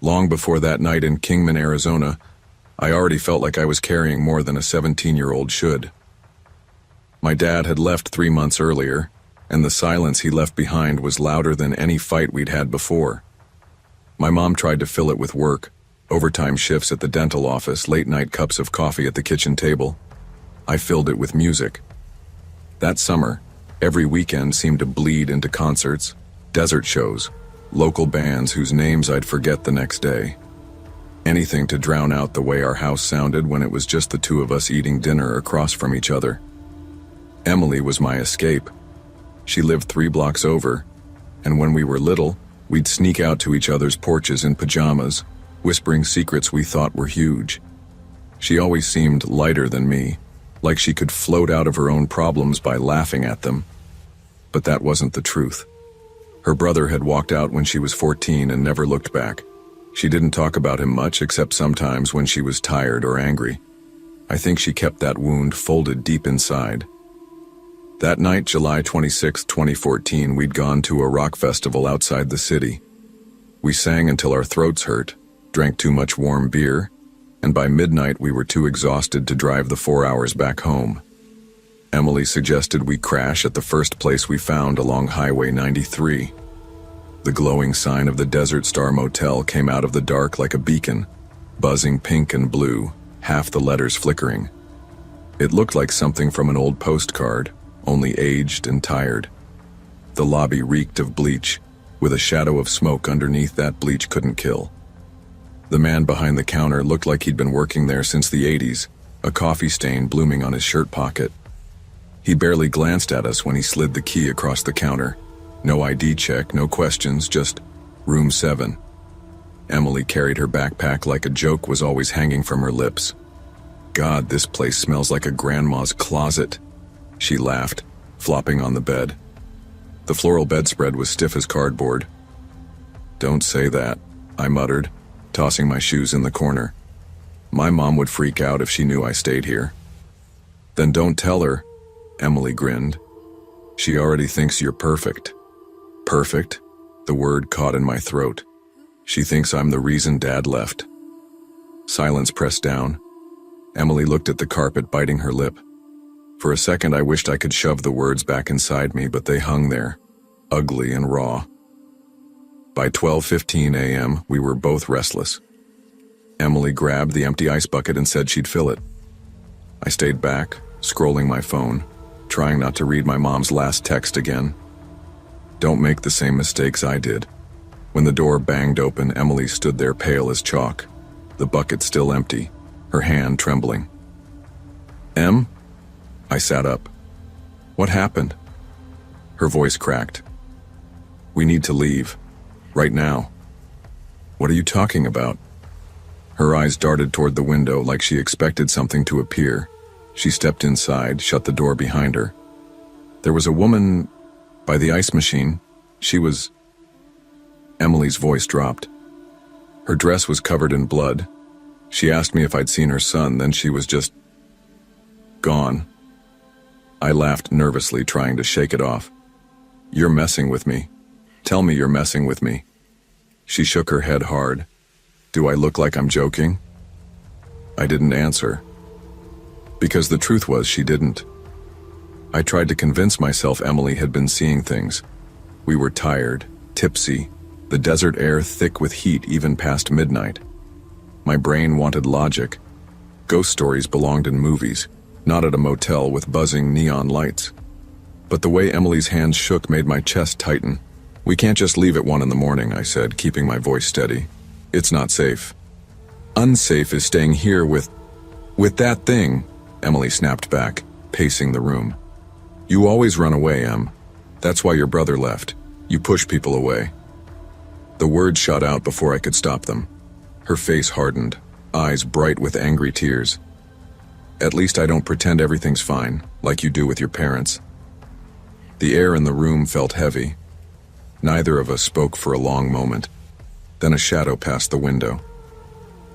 Long before that night in Kingman, Arizona, I already felt like I was carrying more than a 17-year-old should. My dad had left 3 months earlier, and the silence he left behind was louder than any fight we'd had before. My mom tried to fill it with work, overtime shifts at the dental office, late-night cups of coffee at the kitchen table. I filled it with music. That summer, every weekend seemed to bleed into concerts, desert shows, local bands whose names I'd forget the next day. Anything to drown out the way our house sounded when it was just the two of us eating dinner across from each other. Emily was my escape. She lived 3 blocks over, and when we were little, we'd sneak out to each other's porches in pajamas, whispering secrets we thought were huge. She always seemed lighter than me, like she could float out of her own problems by laughing at them. But that wasn't the truth. Her brother had walked out when she was 14 and never looked back. She didn't talk about him much except sometimes when she was tired or angry. I think she kept that wound folded deep inside. That night, July 26, 2014, we'd gone to a rock festival outside the city. We sang until our throats hurt, drank too much warm beer, and by midnight we were too exhausted to drive the 4 hours back home. Emily suggested we crash at the first place we found along Highway 93. The glowing sign of the Desert Star Motel came out of the dark like a beacon, buzzing pink and blue, half the letters flickering. It looked like something from an old postcard, only aged and tired. The lobby reeked of bleach, with a shadow of smoke underneath that bleach couldn't kill. The man behind the counter looked like he'd been working there since the 80s, a coffee stain blooming on his shirt pocket. He barely glanced at us when he slid the key across the counter. No ID check, no questions, just room 7. Emily carried her backpack like a joke was always hanging from her lips. God, this place smells like a grandma's closet. She laughed, flopping on the bed. The floral bedspread was stiff as cardboard. Don't say that, I muttered, tossing my shoes in the corner. My mom would freak out if she knew I stayed here. Then don't tell her, Emily grinned. She already thinks you're perfect. Perfect? The word caught in my throat. She thinks I'm the reason Dad left. Silence pressed down. Emily looked at the carpet, biting her lip. For a second I wished I could shove the words back inside me, but they hung there, ugly and raw. By 12:15 a.m., we were both restless. Emily grabbed the empty ice bucket and said she'd fill it. I stayed back, scrolling my phone, trying not to read my mom's last text again. Don't make the same mistakes I did. When the door banged open, Emily stood there pale as chalk, the bucket still empty, her hand trembling. Em? I sat up. What happened? Her voice cracked. We need to leave. Right now. What are you talking about? Her eyes darted toward the window like she expected something to appear. She stepped inside, shut the door behind her. There was a woman by the ice machine. She was... Emily's voice dropped. Her dress was covered in blood. She asked me if I'd seen her son, then she was just... gone. I laughed nervously, trying to shake it off. You're messing with me. Tell me you're messing with me. She shook her head hard. Do I look like I'm joking? I didn't answer. Because the truth was she didn't. I tried to convince myself Emily had been seeing things. We were tired, tipsy, the desert air thick with heat even past midnight. My brain wanted logic. Ghost stories belonged in movies, not at a motel with buzzing neon lights. But the way Emily's hands shook made my chest tighten. We can't just leave at 1 in the morning, I said, keeping my voice steady. It's not safe. Unsafe is staying here with that thing, Emily snapped back, pacing the room. You always run away, Em. That's why your brother left. You push people away. The words shot out before I could stop them. Her face hardened, eyes bright with angry tears. At least I don't pretend everything's fine, like you do with your parents. The air in the room felt heavy. Neither of us spoke for a long moment. Then a shadow passed the window.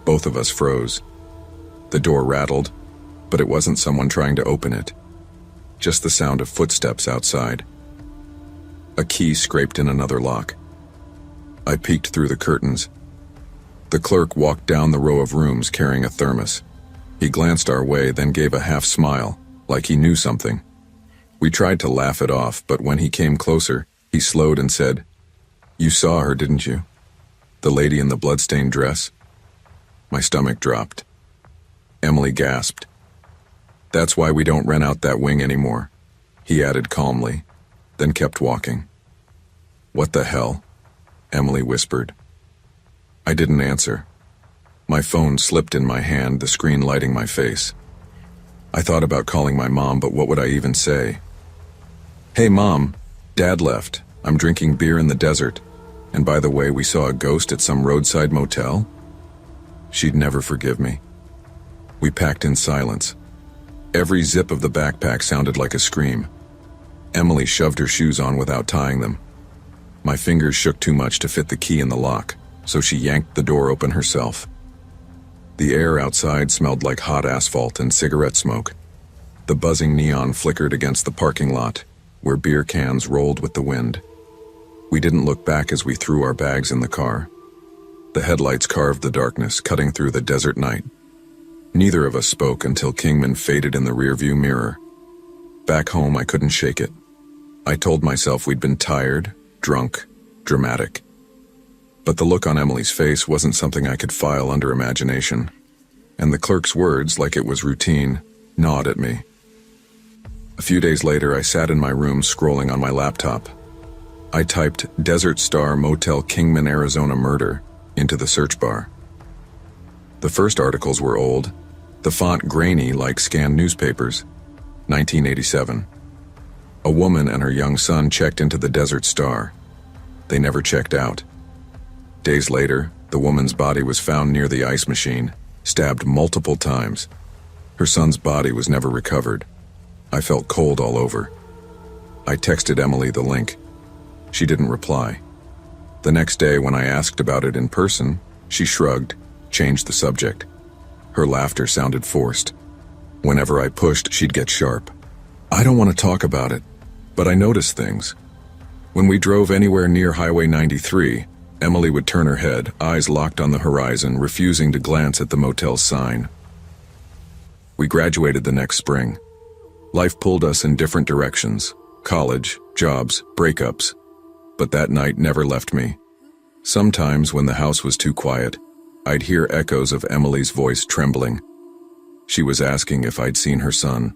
Both of us froze. The door rattled, but it wasn't someone trying to open it. Just the sound of footsteps outside. A key scraped in another lock. I peeked through the curtains. The clerk walked down the row of rooms carrying a thermos. He glanced our way, then gave a half smile, like he knew something. We tried to laugh it off, but when he came closer, he slowed and said, "You saw her, didn't you? The lady in the bloodstained dress?" My stomach dropped. Emily gasped. "That's why we don't rent out that wing anymore," he added calmly, then kept walking. "What the hell?" Emily whispered. I didn't answer. My phone slipped in my hand, the screen lighting my face. I thought about calling my mom, but what would I even say? "Hey Mom, Dad left. I'm drinking beer in the desert. And by the way, we saw a ghost at some roadside motel?" She'd never forgive me. We packed in silence. Every zip of the backpack sounded like a scream. Emily shoved her shoes on without tying them. My fingers shook too much to fit the key in the lock, so she yanked the door open herself. The air outside smelled like hot asphalt and cigarette smoke. The buzzing neon flickered against the parking lot, where beer cans rolled with the wind. We didn't look back as we threw our bags in the car. The headlights carved the darkness, cutting through the desert night. Neither of us spoke until Kingman faded in the rearview mirror. Back home, I couldn't shake it. I told myself we'd been tired, drunk, dramatic. But the look on Emily's face wasn't something I could file under imagination. And the clerk's words, like it was routine, gnawed at me. A few days later, I sat in my room scrolling on my laptop. I typed Desert Star Motel Kingman, Arizona murder into the search bar. The first articles were old, the font grainy like scanned newspapers. 1987. A woman and her young son checked into the Desert Star. They never checked out. Days later, the woman's body was found near the ice machine, stabbed multiple times. Her son's body was never recovered. I felt cold all over. I texted Emily the link. She didn't reply. The next day, when I asked about it in person, she shrugged, changed the subject. Her laughter sounded forced. Whenever I pushed, she'd get sharp. "I don't want to talk about it, but I noticed things." When we drove anywhere near Highway 93, Emily would turn her head, eyes locked on the horizon, refusing to glance at the motel's sign. We graduated the next spring. Life pulled us in different directions: college, jobs, breakups. But that night never left me. Sometimes, when the house was too quiet, I'd hear echoes of Emily's voice trembling. She was asking if I'd seen her son.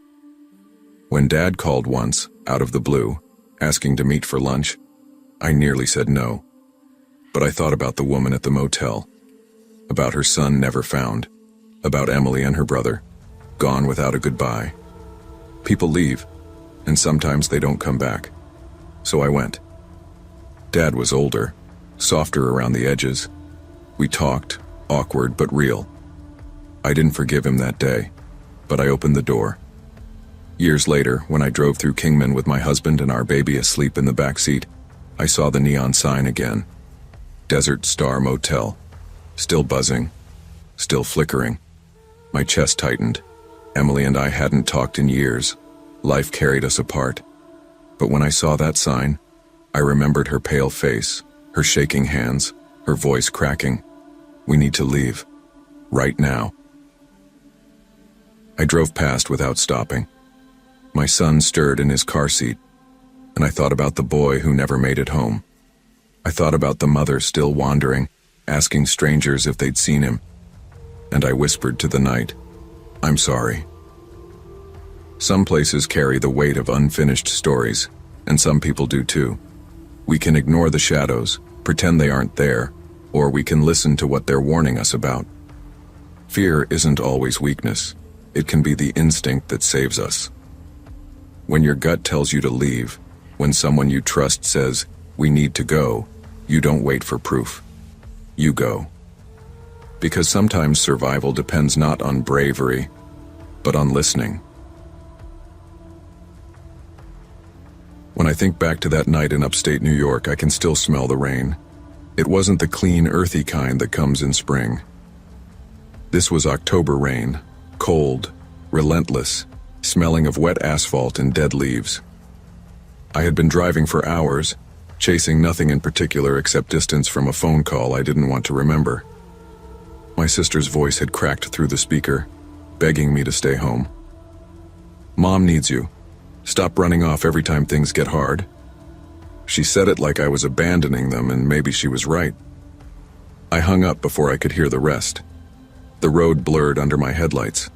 When Dad called once, out of the blue, asking to meet for lunch, I nearly said no. But I thought about the woman at the motel, about her son never found, about Emily and her brother, gone without a goodbye. People leave, and sometimes they don't come back. So I went. Dad was older, softer around the edges. We talked, awkward but real. I didn't forgive him that day, but I opened the door. Years later, when I drove through Kingman with my husband and our baby asleep in the back seat, I saw the neon sign again. Desert Star Motel. Still buzzing. Still flickering. My chest tightened. Emily and I hadn't talked in years. Life carried us apart. But when I saw that sign, I remembered her pale face, her shaking hands, her voice cracking. "We need to leave. Right now." I drove past without stopping. My son stirred in his car seat, and I thought about the boy who never made it home. I thought about the mother still wandering, asking strangers if they'd seen him. And I whispered to the night, "I'm sorry." Some places carry the weight of unfinished stories, and some people do too. We can ignore the shadows, pretend they aren't there, or we can listen to what they're warning us about. Fear isn't always weakness. It can be the instinct that saves us. When your gut tells you to leave, when someone you trust says, "We need to go," you don't wait for proof. You go. Because sometimes survival depends not on bravery, but on listening. When I think back to that night in upstate New York, I can still smell the rain. It wasn't the clean, earthy kind that comes in spring. This was October rain, cold, relentless, smelling of wet asphalt and dead leaves. I had been driving for hours, chasing nothing in particular except distance from a phone call I didn't want to remember. My sister's voice had cracked through the speaker, begging me to stay home. "Mom needs you. Stop running off every time things get hard." She said it like I was abandoning them, and maybe she was right. I hung up before I could hear the rest. The road blurred under my headlights.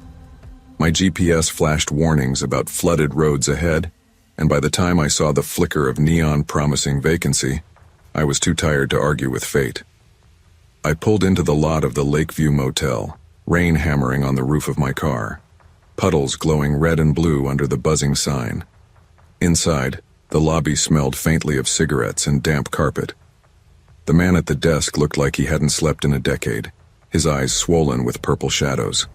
My GPS flashed warnings about flooded roads ahead, and by the time I saw the flicker of neon promising vacancy, I was too tired to argue with fate. I pulled into the lot of the Lakeview Motel, rain hammering on the roof of my car, puddles glowing red and blue under the buzzing sign. Inside, the lobby smelled faintly of cigarettes and damp carpet. The man at the desk looked like he hadn't slept in a decade, his eyes swollen with purple shadows.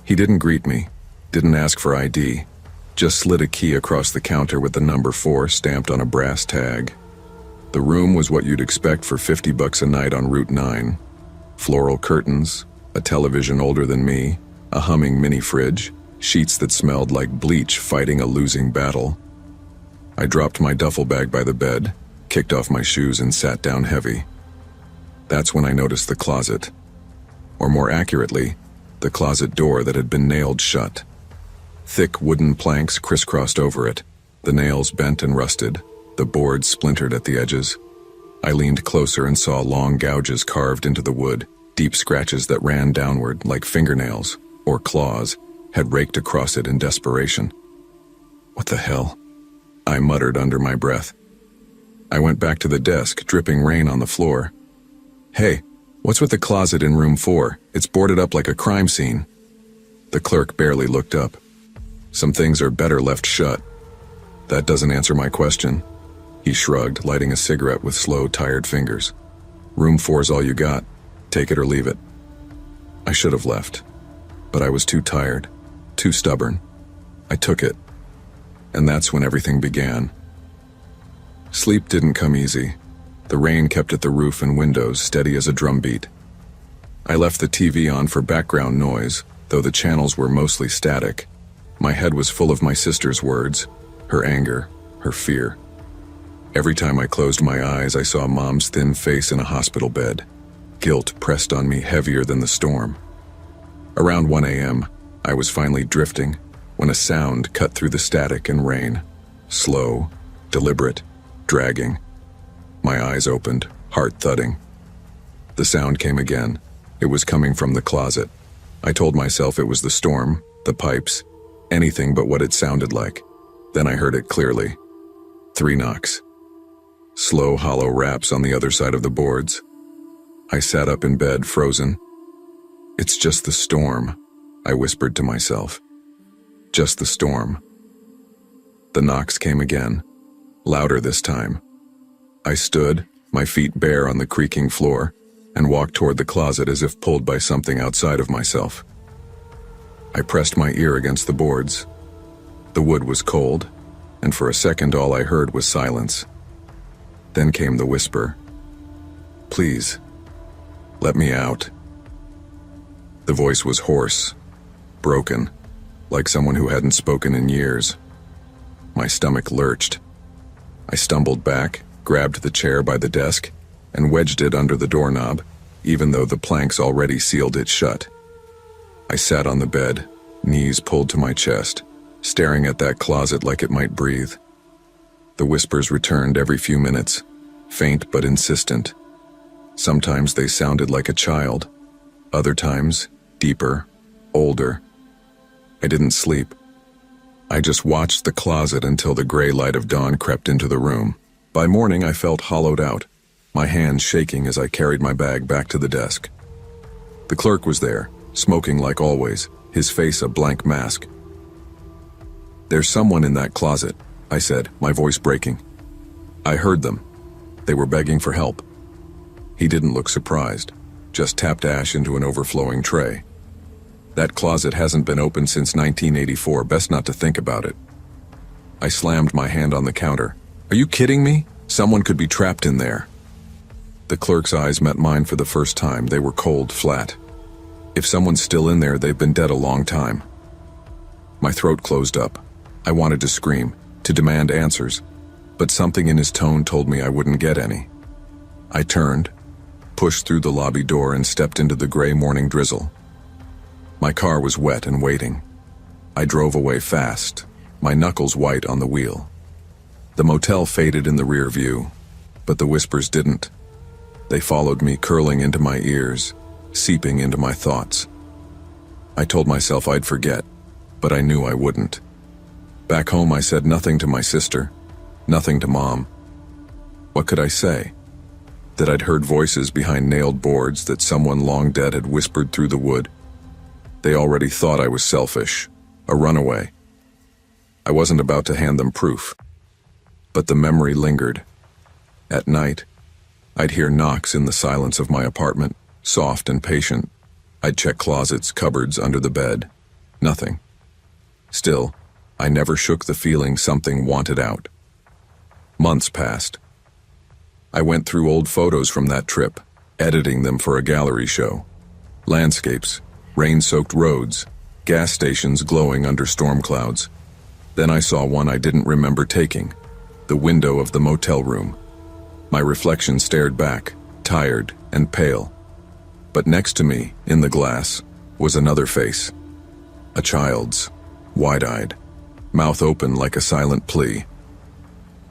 He didn't greet me, didn't ask for ID, just slid a key across the counter with the number 4 stamped on a brass tag. The room was what you'd expect for $50 a night on Route 9. Floral curtains, a television older than me, a humming mini fridge, sheets that smelled like bleach fighting a losing battle. I dropped my duffel bag by the bed, kicked off my shoes and sat down heavy. That's when I noticed the closet. Or more accurately, the closet door that had been nailed shut. Thick wooden planks crisscrossed over it, the nails bent and rusted, the boards splintered at the edges. I leaned closer and saw long gouges carved into the wood, deep scratches that ran downward like fingernails, or claws, had raked across it in desperation. "What the hell?" I muttered under my breath. I went back to the desk, dripping rain on the floor. "Hey, what's with the closet in room 4? It's boarded up like a crime scene." The clerk barely looked up. "Some things are better left shut." "That doesn't answer my question." He shrugged, lighting a cigarette with slow, tired fingers. "Room 4's all you got. Take it or leave it." I should have left, but I was too tired, too stubborn. I took it, and that's when everything began. Sleep didn't come easy. The rain kept at the roof and windows, steady as a drumbeat. I left the TV on for background noise, though the channels were mostly static. My head was full of my sister's words, her anger, her fear. Every time I closed my eyes, I saw Mom's thin face in a hospital bed. Guilt pressed on me heavier than the storm. Around 1 a.m., I was finally drifting when a sound cut through the static and rain. Slow, deliberate, dragging. My eyes opened, heart thudding. The sound came again. It was coming from the closet. I told myself it was the storm, the pipes, anything but what it sounded like. Then I heard it clearly. 3 knocks. Slow, hollow raps on the other side of the boards. I sat up in bed, frozen. "It's just the storm," I whispered to myself. Just the storm. The knocks came again, louder this time. I stood, my feet bare on the creaking floor, and walked toward the closet as if pulled by something outside of myself. I pressed my ear against the boards. The wood was cold, and for a second all I heard was silence. Then came the whisper. "Please, let me out." The voice was hoarse, broken, like someone who hadn't spoken in years. My stomach lurched. I stumbled back, grabbed the chair by the desk, and wedged it under the doorknob, even though the planks already sealed it shut. I sat on the bed, knees pulled to my chest, staring at that closet like it might breathe. The whispers returned every few minutes, faint but insistent. Sometimes they sounded like a child, other times deeper, older. I didn't sleep. I just watched the closet until the gray light of dawn crept into the room. By morning, I felt hollowed out, my hands shaking as I carried my bag back to the desk. The clerk was there, smoking like always, his face a blank mask. "There's someone in that closet," I said, my voice breaking. I heard them. They were begging for help. He didn't look surprised, just tapped ash into an overflowing tray. "That closet hasn't been opened since 1984, best not to think about it." I slammed my hand on the counter. "Are you kidding me? Someone could be trapped in there." The clerk's eyes met mine for the first time. They were cold, flat. "If someone's still in there, they've been dead a long time." My throat closed up. I wanted to scream, to demand answers, but something in his tone told me I wouldn't get any. I turned, pushed through the lobby door and stepped into the gray morning drizzle. My car was wet and waiting. I drove away fast, my knuckles white on the wheel. The motel faded in the rear view, but the whispers didn't. They followed me, curling into my ears, seeping into my thoughts. I told myself I'd forget, but I knew I wouldn't. Back home, I said nothing to my sister, nothing to Mom. What could I say? That I'd heard voices behind nailed boards, that someone long dead had whispered through the wood. They already thought I was selfish, a runaway. I wasn't about to hand them proof. But the memory lingered. At night, I'd hear knocks in the silence of my apartment, soft and patient. I'd check closets, cupboards, under the bed. Nothing. Still, I never shook the feeling something wanted out. Months passed. I went through old photos from that trip, editing them for a gallery show. Landscapes, rain-soaked roads, gas stations glowing under storm clouds. Then I saw one I didn't remember taking, the window of the motel room. My reflection stared back, tired and pale. But next to me, in the glass, was another face. A child's, wide-eyed, mouth open like a silent plea.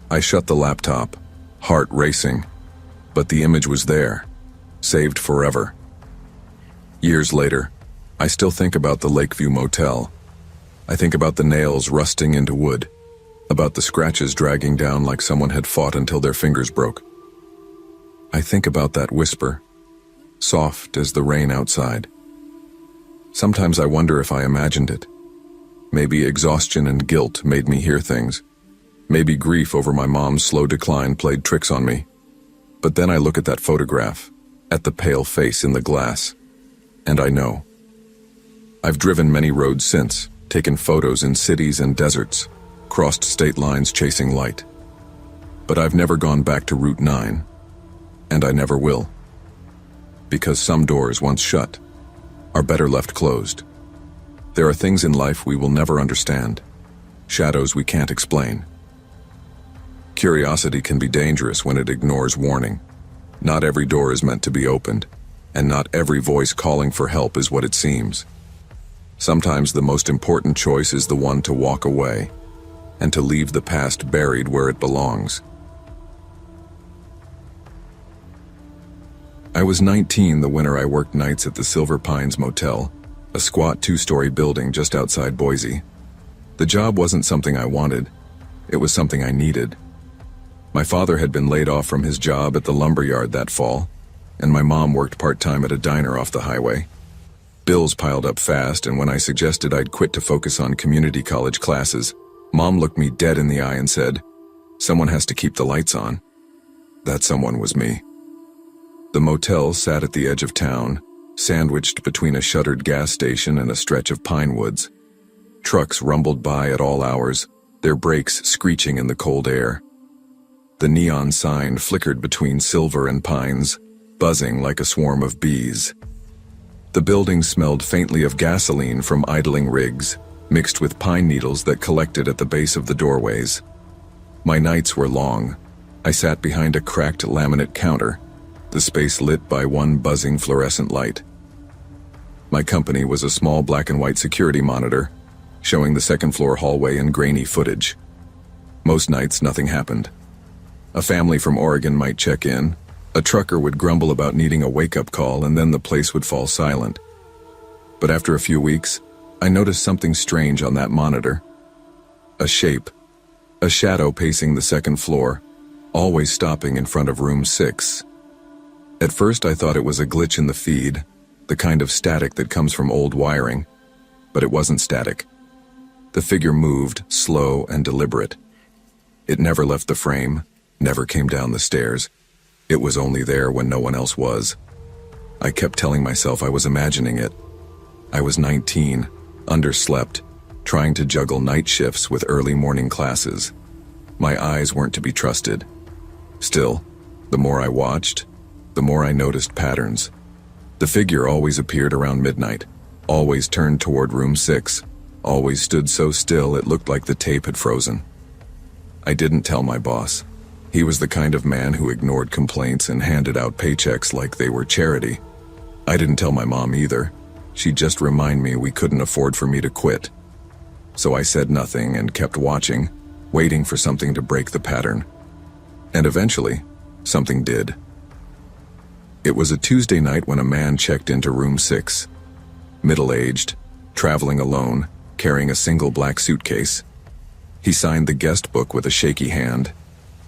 I shut the laptop, heart racing, but the image was there, saved forever. Years later, I still think about the Lakeview Motel. I think about the nails rusting into wood, about the scratches dragging down like someone had fought until their fingers broke. I think about that whisper, soft as the rain outside. Sometimes I wonder if I imagined it. Maybe exhaustion and guilt made me hear things. Maybe grief over my mom's slow decline played tricks on me. But then I look at that photograph, at the pale face in the glass, and I know. I've driven many roads since, taken photos in cities and deserts, crossed state lines chasing light. But I've never gone back to Route 9, and I never will. Because some doors, once shut, are better left closed. There are things in life we will never understand, shadows we can't explain. Curiosity can be dangerous when it ignores warning. Not every door is meant to be opened, and not every voice calling for help is what it seems. Sometimes the most important choice is the one to walk away, and to leave the past buried where it belongs. I was 19 the winter I worked nights at the Silver Pines Motel, a squat 2-story building just outside Boise. The job wasn't something I wanted, it was something I needed. My father had been laid off from his job at the lumberyard that fall, and my mom worked part-time at a diner off the highway. Bills piled up fast, and when I suggested I'd quit to focus on community college classes, Mom looked me dead in the eye and said, "Someone has to keep the lights on." That someone was me. The motel sat at the edge of town, sandwiched between a shuttered gas station and a stretch of pine woods. Trucks rumbled by at all hours, their brakes screeching in the cold air. The neon sign flickered between silver and pines, buzzing like a swarm of bees. The building smelled faintly of gasoline from idling rigs, mixed with pine needles that collected at the base of the doorways. My nights were long. I sat behind a cracked laminate counter, the space lit by one buzzing fluorescent light. My company was a small black and white security monitor, showing the second-floor hallway in grainy footage. Most nights, nothing happened. A family from Oregon might check in, a trucker would grumble about needing a wake-up call, and then the place would fall silent. But after a few weeks, I noticed something strange on that monitor. A shape, a shadow pacing the second floor, always stopping in front of room 6. At first I thought it was a glitch in the feed, the kind of static that comes from old wiring. But it wasn't static. The figure moved, slow and deliberate. It never left the frame, never came down the stairs. It was only there when no one else was. I kept telling myself I was imagining it. I was 19, underslept, trying to juggle night shifts with early morning classes. My eyes weren't to be trusted. Still, the more I watched, the more I noticed patterns. The figure always appeared around midnight, always turned toward room 6, always stood so still it looked like the tape had frozen. I didn't tell my boss. He was the kind of man who ignored complaints and handed out paychecks like they were charity. I didn't tell my mom either. She'd just remind me we couldn't afford for me to quit. So I said nothing and kept watching, waiting for something to break the pattern. And eventually, something did. It was a Tuesday night when a man checked into room 6. Middle-aged, traveling alone, carrying a single black suitcase. He signed the guest book with a shaky hand.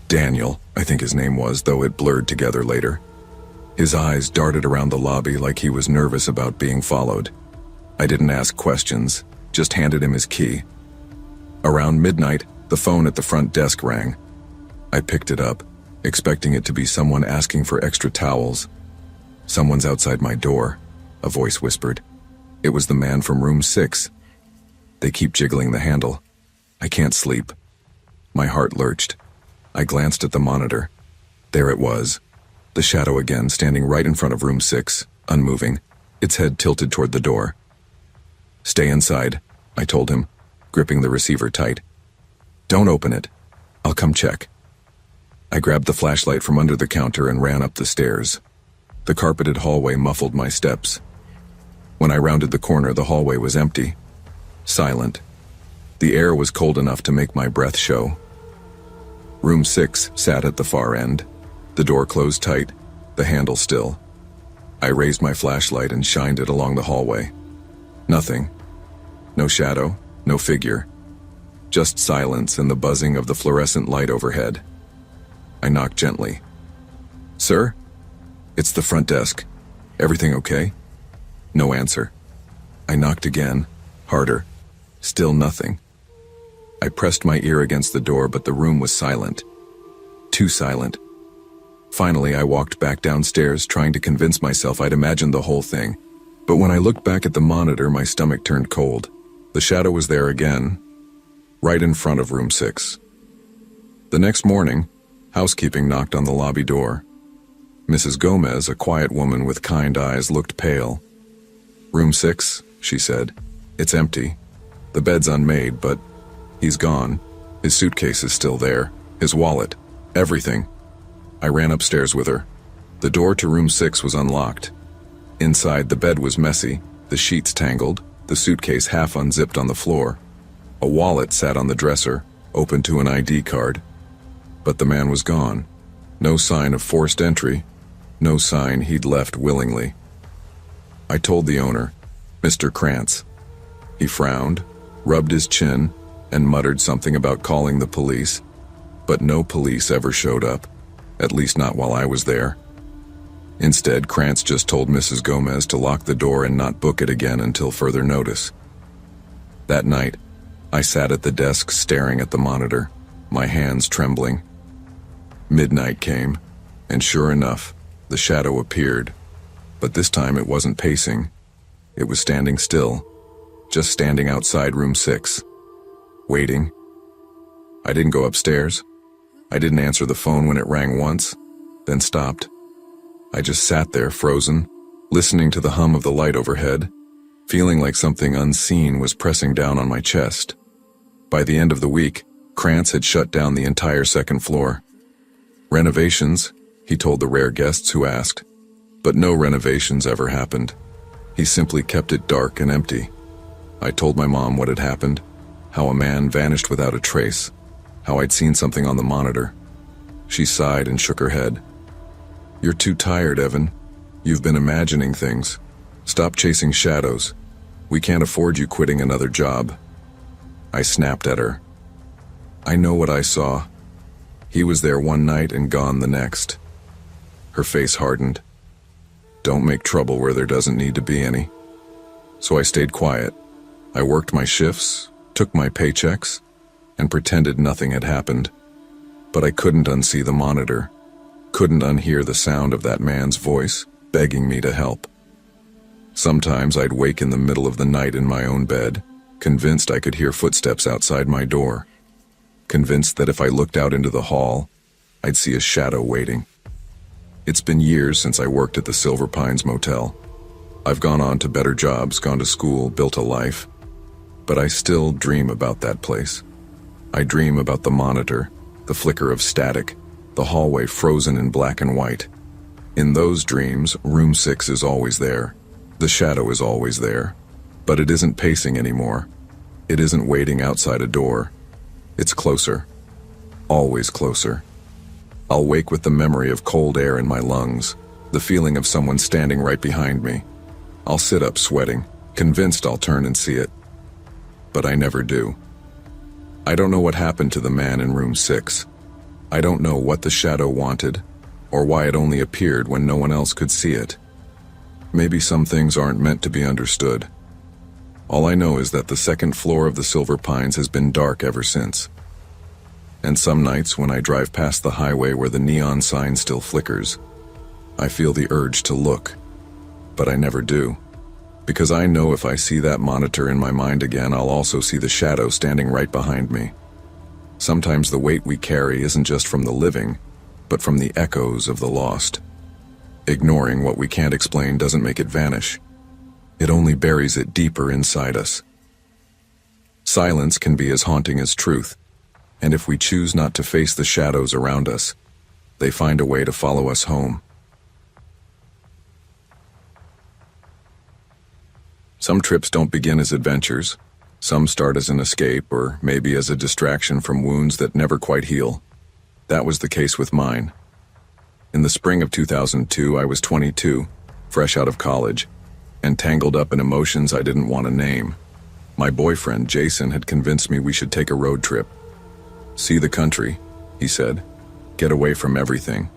Daniel, I think his name was, though it blurred together later. His eyes darted around the lobby like he was nervous about being followed. I didn't ask questions, just handed him his key. Around midnight, the phone at the front desk rang. I picked it up, expecting it to be someone asking for extra towels. "Someone's outside my door," a voice whispered. It was the man from room 6. They keep jiggling the handle. I can't sleep. My heart lurched. I glanced at the monitor. There it was. The shadow again, standing right in front of room 6, unmoving, its head tilted toward the door. "Stay inside," I told him, gripping the receiver tight. "Don't open it. I'll come check." I grabbed the flashlight from under the counter and ran up the stairs. The carpeted hallway muffled my steps. When I rounded the corner, the hallway was empty. Silent. The air was cold enough to make my breath show. Room 6 sat at the far end. The door closed tight, the handle still. I raised my flashlight and shined it along the hallway. Nothing. No shadow, no figure. Just silence and the buzzing of the fluorescent light overhead. I knocked gently. "Sir?" "It's the front desk. Everything okay?" No answer. I knocked again, harder. Still nothing. I pressed my ear against the door, but the room was silent. Too silent. Finally, I walked back downstairs, trying to convince myself I'd imagined the whole thing. But when I looked back at the monitor, my stomach turned cold. The shadow was there again, right in front of room 6. The next morning, housekeeping knocked on the lobby door. Mrs. Gomez, a quiet woman with kind eyes, looked pale. "Room 6, she said. "It's empty. The bed's unmade, but he's gone. His suitcase is still there. His wallet. Everything." I ran upstairs with her. The door to room 6 was unlocked. Inside, the bed was messy, the sheets tangled, the suitcase half unzipped on the floor. A wallet sat on the dresser, open to an ID card. But the man was gone. No sign of forced entry. No sign he'd left willingly. I told the owner, Mr. Krantz. He frowned, rubbed his chin, and muttered something about calling the police. But no police ever showed up, at least not while I was there. Instead, Krantz just told Mrs. Gomez to lock the door and not book it again until further notice. That night, I sat at the desk staring at the monitor, my hands trembling. Midnight came, and sure enough, the shadow appeared. But this time it wasn't pacing. It was standing still, just standing outside room 6, waiting. I didn't go upstairs. I didn't answer the phone when it rang once, then stopped. I just sat there frozen, listening to the hum of the light overhead, feeling like something unseen was pressing down on my chest. By the end of the week, Krantz had shut down the entire second floor. Renovations, he told the rare guests who asked, but no renovations ever happened. He simply kept it dark and empty. I told my mom what had happened, how a man vanished without a trace, how I'd seen something on the monitor. She sighed and shook her head. "You're too tired, Evan. You've been imagining things. Stop chasing shadows. We can't afford you quitting another job." I snapped at her. "I know what I saw. He was there one night and gone the next." Her face hardened. "Don't make trouble where there doesn't need to be any." So I stayed quiet. I worked my shifts, took my paychecks, and pretended nothing had happened. But I couldn't unsee the monitor, couldn't unhear the sound of that man's voice begging me to help. Sometimes I'd wake in the middle of the night in my own bed, convinced I could hear footsteps outside my door, convinced that if I looked out into the hall, I'd see a shadow waiting. It's been years since I worked at the Silver Pines Motel. I've gone on to better jobs, gone to school, built a life. But I still dream about that place. I dream about the monitor, the flicker of static, the hallway frozen in black and white. In those dreams, room 6 is always there. The shadow is always there. But it isn't pacing anymore. It isn't waiting outside a door. It's closer. Always closer. I'll wake with the memory of cold air in my lungs, the feeling of someone standing right behind me. I'll sit up sweating, convinced I'll turn and see it. But I never do. I don't know what happened to the man in room 6. I don't know what the shadow wanted, or why it only appeared when no one else could see it. Maybe some things aren't meant to be understood. All I know is that the second floor of the Silver Pines has been dark ever since. And some nights when I drive past the highway where the neon sign still flickers, I feel the urge to look, but I never do. Because I know if I see that monitor in my mind again, I'll also see the shadow standing right behind me. Sometimes the weight we carry isn't just from the living, but from the echoes of the lost. Ignoring what we can't explain doesn't make it vanish. It only buries it deeper inside us. Silence can be as haunting as truth, and if we choose not to face the shadows around us, they find a way to follow us home. Some trips don't begin as adventures. Some start as an escape, or maybe as a distraction from wounds that never quite heal. That was the case with mine. In the spring of 2002, I was 22, fresh out of college, and tangled up in emotions I didn't want to name. My boyfriend, Jason, had convinced me we should take a road trip. See the country, he said. Get away from everything.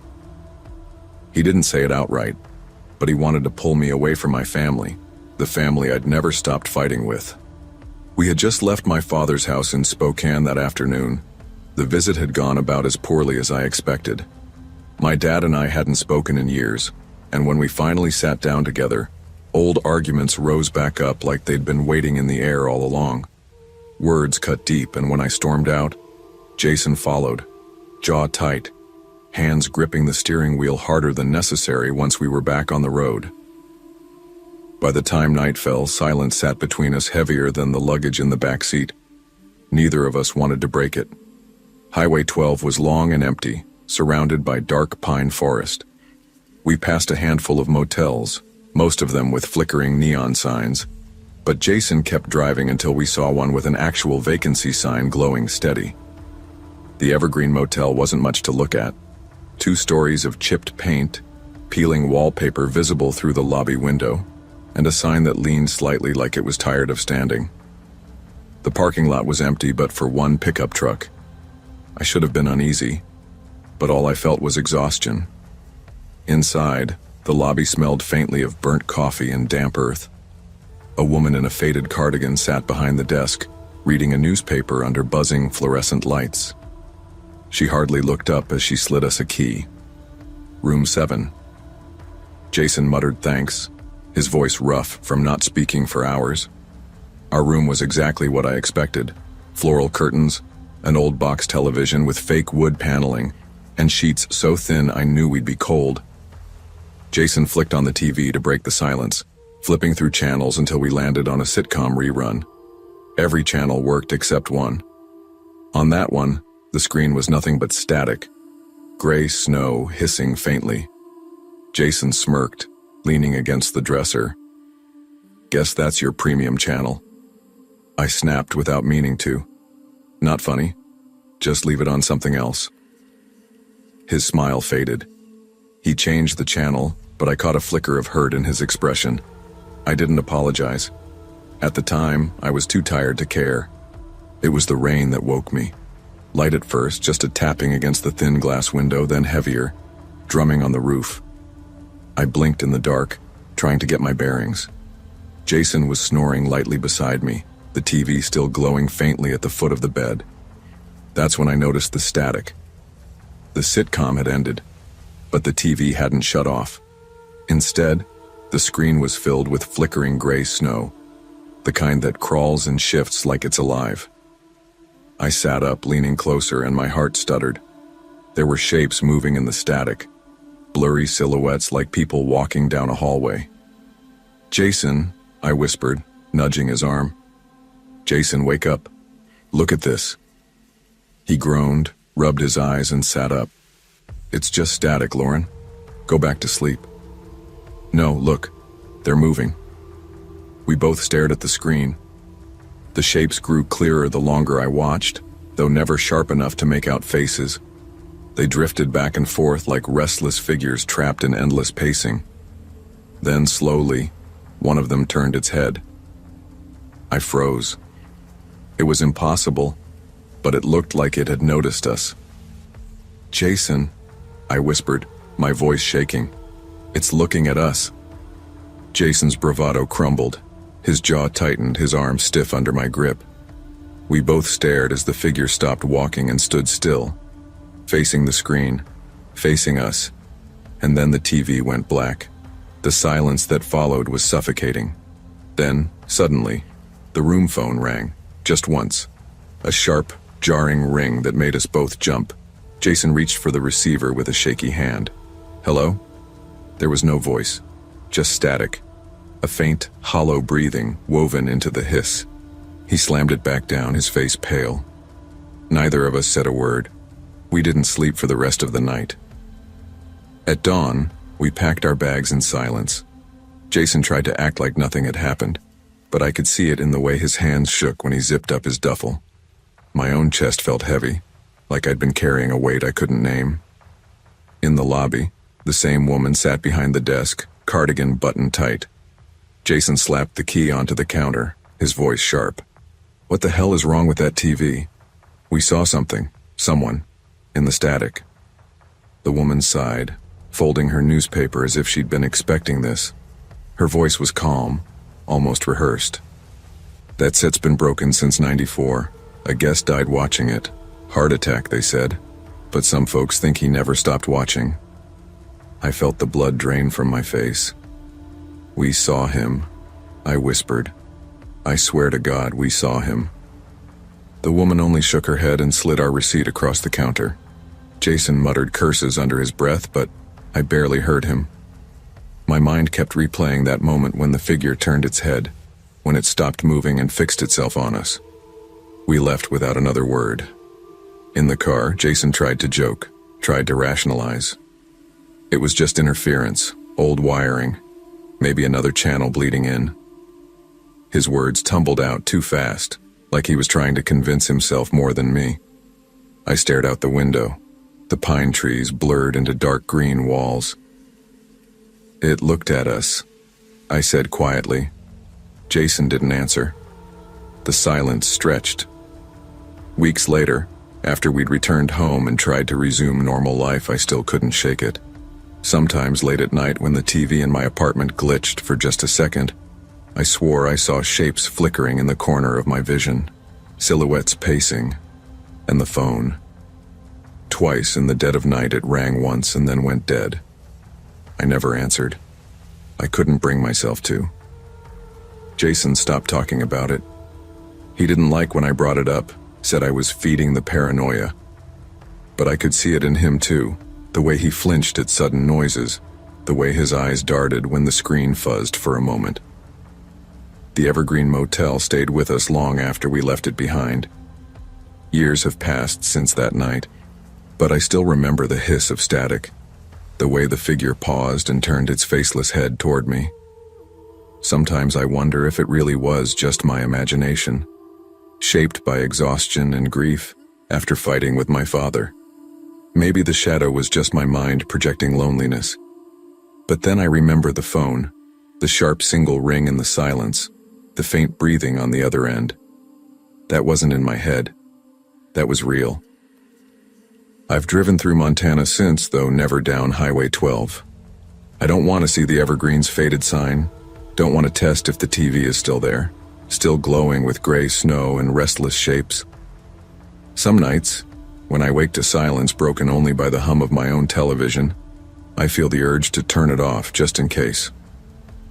He didn't say it outright, but he wanted to pull me away from my family, the family I'd never stopped fighting with. We had just left my father's house in Spokane that afternoon. The visit had gone about as poorly as I expected. My dad and I hadn't spoken in years, and when we finally sat down together, old arguments rose back up like they'd been waiting in the air all along. Words cut deep, and when I stormed out, Jason followed, jaw tight, hands gripping the steering wheel harder than necessary once we were back on the road. By the time night fell, silence sat between us heavier than the luggage in the back seat. Neither of us wanted to break it. Highway 12 was long and empty, surrounded by dark pine forest. We passed a handful of motels, most of them with flickering neon signs, but Jason kept driving until we saw one with an actual vacancy sign glowing steady. The Evergreen Motel wasn't much to look at. 2 stories of chipped paint, peeling wallpaper visible through the lobby window, and a sign that leaned slightly like it was tired of standing. The parking lot was empty but for one pickup truck. I should have been uneasy, but all I felt was exhaustion. Inside, the lobby smelled faintly of burnt coffee and damp earth. A woman in a faded cardigan sat behind the desk, reading a newspaper under buzzing fluorescent lights. She hardly looked up as she slid us a key. Room 7. Jason muttered thanks, his voice rough from not speaking for hours. Our room was exactly what I expected. Floral curtains, an old box television with fake wood paneling, and sheets so thin I knew we'd be cold. Jason flicked on the TV to break the silence, flipping through channels until we landed on a sitcom rerun. Every channel worked except one. On that one, the screen was nothing but static, gray snow hissing faintly. Jason smirked, leaning against the dresser. Guess that's your premium channel. I snapped without meaning to. Not funny. Just leave it on something else. His smile faded. He changed the channel, but I caught a flicker of hurt in his expression. I didn't apologize. At the time, I was too tired to care. It was the rain that woke me. Light at first, just a tapping against the thin glass window, then heavier, drumming on the roof. I blinked in the dark, trying to get my bearings. Jason was snoring lightly beside me, the TV still glowing faintly at the foot of the bed. That's when I noticed the static. The sitcom had ended, but the TV hadn't shut off. Instead, the screen was filled with flickering gray snow, the kind that crawls and shifts like it's alive. I sat up, leaning closer, and my heart stuttered. There were shapes moving in the static, blurry silhouettes like people walking down a hallway. Jason, I whispered, nudging his arm. Jason, wake up. Look at this. He groaned, rubbed his eyes, and sat up. It's just static, Lauren. Go back to sleep. No, look. They're moving. We both stared at the screen. The shapes grew clearer the longer I watched, though never sharp enough to make out faces. They drifted back and forth like restless figures trapped in endless pacing. Then, slowly, one of them turned its head. I froze. It was impossible, but it looked like it had noticed us. "Jason," I whispered, my voice shaking. "It's looking at us." Jason's bravado crumbled. His jaw tightened, his arm stiff under my grip. We both stared as the figure stopped walking and stood still, facing the screen, facing us, and then the TV went black. The silence that followed was suffocating. Then, suddenly, the room phone rang, just once. A sharp, jarring ring that made us both jump. Jason reached for the receiver with a shaky hand. "Hello?" There was no voice, just static. A faint, hollow breathing woven into the hiss. He slammed it back down, his face pale. Neither of us said a word. We didn't sleep for the rest of the night. At dawn, we packed our bags in silence. Jason tried to act like nothing had happened, but I could see it in the way his hands shook when he zipped up his duffel. My own chest felt heavy, like I'd been carrying a weight I couldn't name. In the lobby, the same woman sat behind the desk, cardigan buttoned tight. Jason slapped the key onto the counter, his voice sharp. "What the hell is wrong with that TV?" "We saw something, someone, in the static." The woman sighed, folding her newspaper as if she'd been expecting this. Her voice was calm, almost rehearsed. "That set's been broken since '94. A guest died watching it. Heart attack, they said. But some folks think he never stopped watching." I felt the blood drain from my face. "We saw him," I whispered. "I swear to God, we saw him." The woman only shook her head and slid our receipt across the counter. Jason muttered curses under his breath, but I barely heard him. My mind kept replaying that moment when the figure turned its head, when it stopped moving and fixed itself on us. We left without another word. In the car, Jason tried to joke, tried to rationalize. It was just interference, old wiring, maybe another channel bleeding in. His words tumbled out too fast, like he was trying to convince himself more than me. I stared out the window. The pine trees blurred into dark green walls. "It looked at us," I said quietly. Jason didn't answer. The silence stretched. Weeks later, after we'd returned home and tried to resume normal life, I still couldn't shake it. Sometimes late at night when the TV in my apartment glitched for just a second, I swore I saw shapes flickering in the corner of my vision, silhouettes pacing, and the phone. Twice in the dead of night it rang once and then went dead. I never answered. I couldn't bring myself to. Jason stopped talking about it. He didn't like when I brought it up, said I was feeding the paranoia. But I could see it in him too, the way he flinched at sudden noises, the way his eyes darted when the screen fuzzed for a moment. The Evergreen Motel stayed with us long after we left it behind. Years have passed since that night, but I still remember the hiss of static, the way the figure paused and turned its faceless head toward me. Sometimes I wonder if it really was just my imagination, shaped by exhaustion and grief after fighting with my father. Maybe the shadow was just my mind projecting loneliness. But then I remember the phone, the sharp single ring in the silence, the faint breathing on the other end. That wasn't in my head. That was real. I've driven through Montana since, though never down Highway 12. I don't want to see the Evergreen's faded sign, don't want to test if the TV is still there, still glowing with gray snow and restless shapes. Some nights, when I wake to silence broken only by the hum of my own television, I feel the urge to turn it off just in case.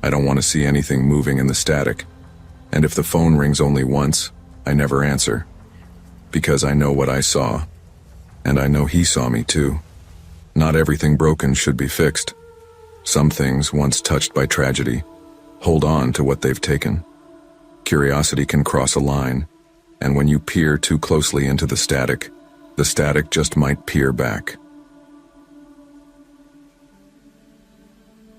I don't want to see anything moving in the static, and if the phone rings only once, I never answer. Because I know what I saw, and I know he saw me too. Not everything broken should be fixed. Some things, once touched by tragedy, hold on to what they've taken. Curiosity can cross a line, and when you peer too closely into the static just might peer back.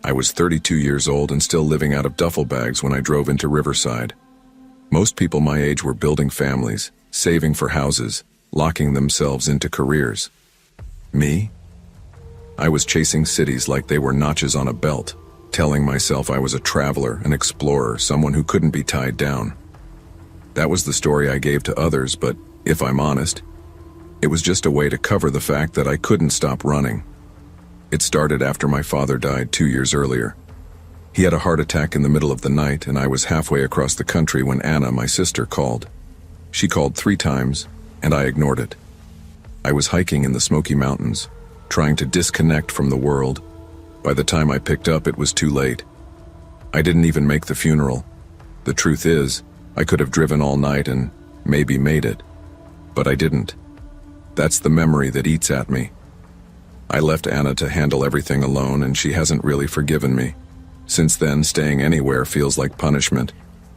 I was 32 years old and still living out of duffel bags when I drove into Riverside. Most people my age were building families, saving for houses, locking themselves into careers. Me? I was chasing cities like they were notches on a belt, telling myself I was a traveler, an explorer, someone who couldn't be tied down. That was the story I gave to others, but if I'm honest, it was just a way to cover the fact that I couldn't stop running. It started after my father died 2 years earlier. He had a heart attack in the middle of the night, and I was halfway across the country when Anna, my sister, called. She called 3 times, and I ignored it. I was hiking in the Smoky Mountains, trying to disconnect from the world. By the time I picked up, it was too late. I didn't even make the funeral. The truth is, I could have driven all night and maybe made it. But I didn't. That's the memory that eats at me. I left Anna to handle everything alone, and she hasn't really forgiven me. Since then, staying anywhere feels like punishment.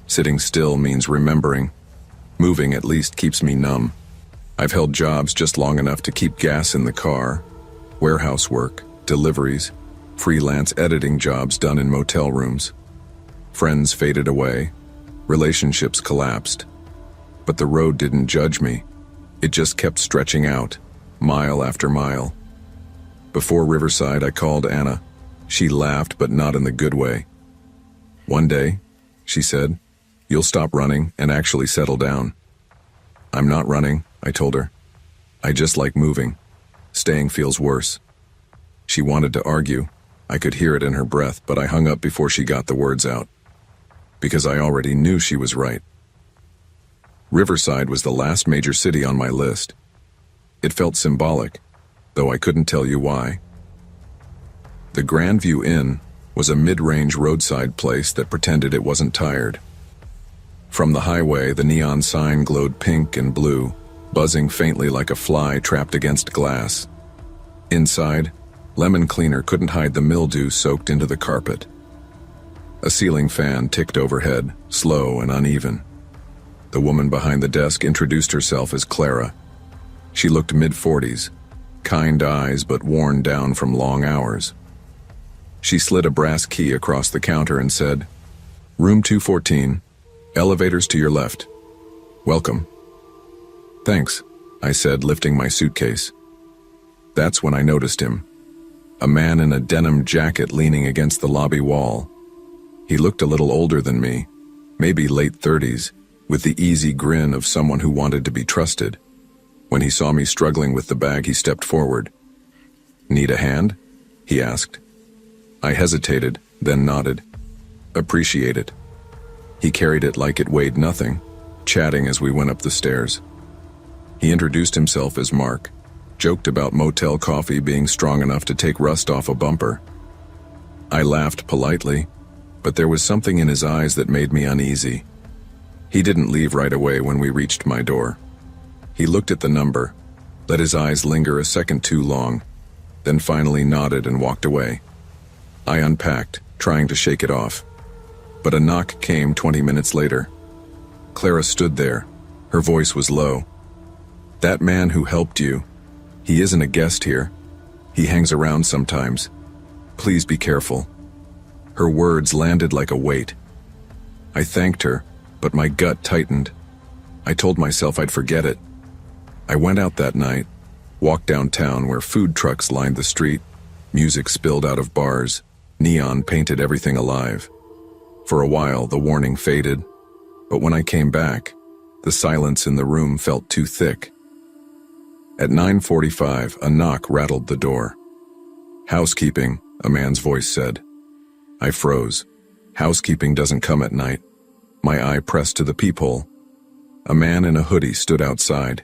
Sitting still means remembering. Moving at least keeps me numb. I've held jobs just long enough to keep gas in the car. Warehouse work, deliveries, freelance editing jobs done in motel rooms. Friends faded away. Relationships collapsed. But the road didn't judge me. It just kept stretching out, mile after mile. Before Riverside, I called Anna. She laughed, but not in the good way. One day, she said, "You'll stop running and actually settle down." "I'm not running," I told her. "I just like moving. Staying feels worse." She wanted to argue. I could hear it in her breath, but I hung up before she got the words out. Because I already knew she was right. Riverside was the last major city on my list. It felt symbolic, though I couldn't tell you why. The Grandview Inn was a mid-range roadside place that pretended it wasn't tired. From the highway, the neon sign glowed pink and blue, buzzing faintly like a fly trapped against glass. Inside, lemon cleaner couldn't hide the mildew soaked into the carpet. A ceiling fan ticked overhead, slow and uneven. The woman behind the desk introduced herself as Clara. She looked mid-40s, kind eyes but worn down from long hours. She slid a brass key across the counter and said, "Room 214, elevators to your left. Welcome." "Thanks," I said, lifting my suitcase. That's when I noticed him. A man in a denim jacket leaning against the lobby wall. He looked a little older than me, maybe late 30s, with the easy grin of someone who wanted to be trusted. When he saw me struggling with the bag, he stepped forward. "Need a hand?" he asked. I hesitated, then nodded. "Appreciate it." He carried it like it weighed nothing, chatting as we went up the stairs. He introduced himself as Mark, joked about Motel coffee being strong enough to take rust off a bumper. I laughed politely, but there was something in his eyes that made me uneasy. He didn't leave right away when we reached my door. He looked at the number, let his eyes linger a second too long, then finally nodded and walked away. I unpacked, trying to shake it off. But a knock came 20 minutes later. Clara stood there. Her voice was low. "That man who helped you, he isn't a guest here. He hangs around sometimes. Please be careful." Her words landed like a weight. I thanked her, but my gut tightened. I told myself I'd forget it. I went out that night, walked downtown where food trucks lined the street, music spilled out of bars, neon painted everything alive. For a while, the warning faded, but when I came back, the silence in the room felt too thick. At 9:45, a knock rattled the door. "Housekeeping," a man's voice said. I froze. Housekeeping doesn't come at night. My eye pressed to the peephole. A man in a hoodie stood outside.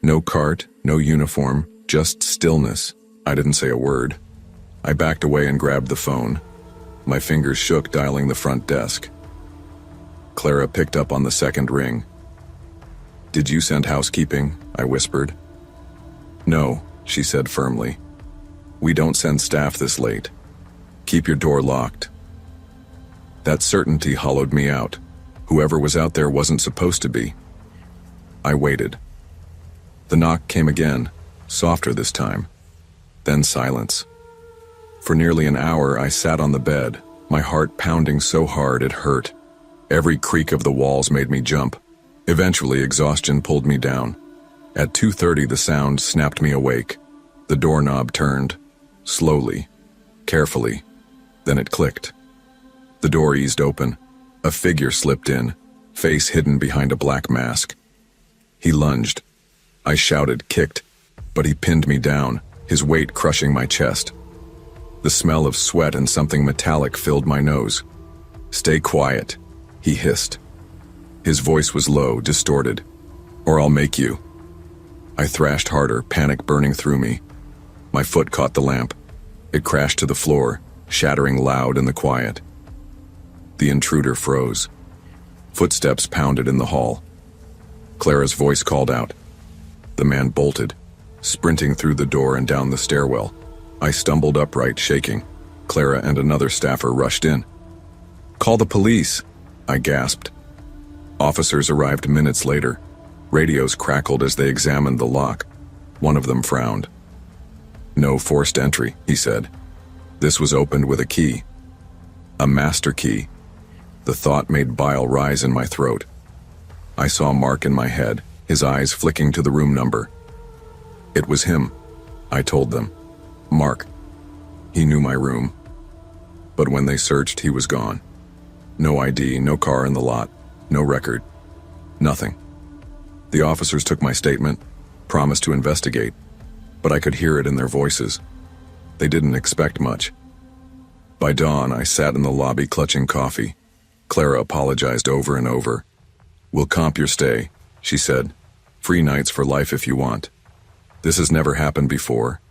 No cart, no uniform, just stillness. I didn't say a word. I backed away and grabbed the phone. My fingers shook dialing the front desk. Clara picked up on the second ring. "Did you send housekeeping?" I whispered. "No," she said firmly. "We don't send staff this late. Keep your door locked." That certainty hollowed me out. Whoever was out there wasn't supposed to be. I waited. The knock came again, softer this time. Then silence. For nearly an hour, I sat on the bed, my heart pounding so hard it hurt. Every creak of the walls made me jump. Eventually, exhaustion pulled me down. At 2:30, the sound snapped me awake. The doorknob turned, slowly, carefully. Then it clicked. The door eased open. A figure slipped in, face hidden behind a black mask. He lunged. I shouted, kicked, but he pinned me down, his weight crushing my chest. The smell of sweat and something metallic filled my nose. "Stay quiet," he hissed. His voice was low, distorted. "Or I'll make you." I thrashed harder, panic burning through me. My foot caught the lamp. It crashed to the floor, shattering loud in the quiet. The intruder froze. Footsteps pounded in the hall. Clara's voice called out. The man bolted, sprinting through the door and down the stairwell. I stumbled upright, shaking. Clara and another staffer rushed in. "Call the police," I gasped. Officers arrived minutes later. Radios crackled as they examined the lock. One of them frowned. "No forced entry," he said. "This was opened with a key. A master key." The thought made bile rise in my throat. I saw Mark in my head, his eyes flicking to the room number. It was him, I told them. Mark. He knew my room. But when they searched, he was gone. No ID, no car in the lot, no record, nothing. The officers took my statement, promised to investigate, but I could hear it in their voices. They didn't expect much. By dawn, I sat in the lobby clutching coffee. Clara apologized over and over. "We'll comp your stay," she said. "Free nights for life if you want. This has never happened before."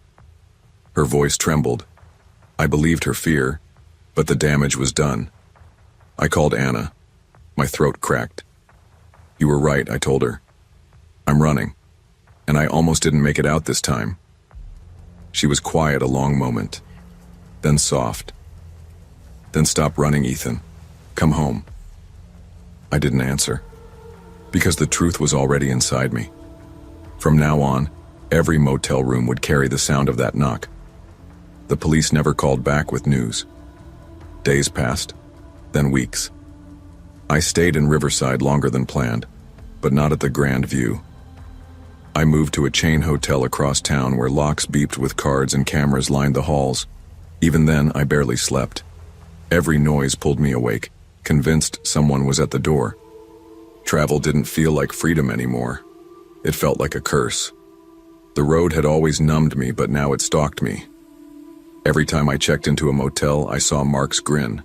Her voice trembled. I believed her fear, but the damage was done. I called Anna. My throat cracked. "You were right," I told her. "I'm running, and I almost didn't make it out this time." She was quiet a long moment, then soft. "Then stop running, Ethan. Come home." I didn't answer, because the truth was already inside me. From now on, every motel room would carry the sound of that knock. The police never called back with news. Days passed, then weeks. I stayed in Riverside longer than planned, but not at the Grand View. I moved to a chain hotel across town where locks beeped with cards and cameras lined the halls. Even then, I barely slept. Every noise pulled me awake, convinced someone was at the door. Travel didn't feel like freedom anymore. It felt like a curse. The road had always numbed me, but now it stalked me. Every time I checked into a motel, I saw Mark's grin.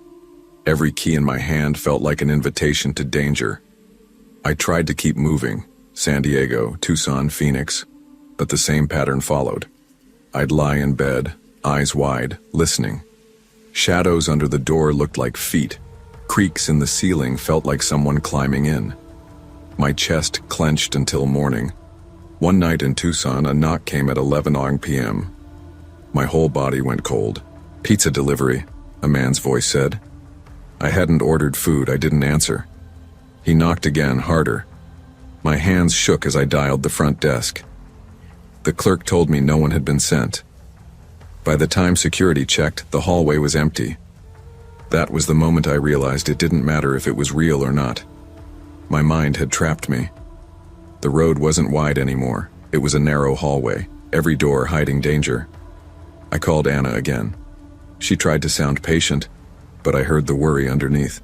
Every key in my hand felt like an invitation to danger. I tried to keep moving, San Diego, Tucson, Phoenix, but the same pattern followed. I'd lie in bed, eyes wide, listening. Shadows under the door looked like feet. Creaks in the ceiling felt like someone climbing in. My chest clenched until morning. One night in Tucson, a knock came at 11 p.m. My whole body went cold. "Pizza delivery," a man's voice said. I hadn't ordered food, I didn't answer. He knocked again, harder. My hands shook as I dialed the front desk. The clerk told me no one had been sent. By the time security checked, the hallway was empty. That was the moment I realized it didn't matter if it was real or not. My mind had trapped me. The road wasn't wide anymore. It was a narrow hallway, every door hiding danger. I called Anna again. She tried to sound patient, but I heard the worry underneath.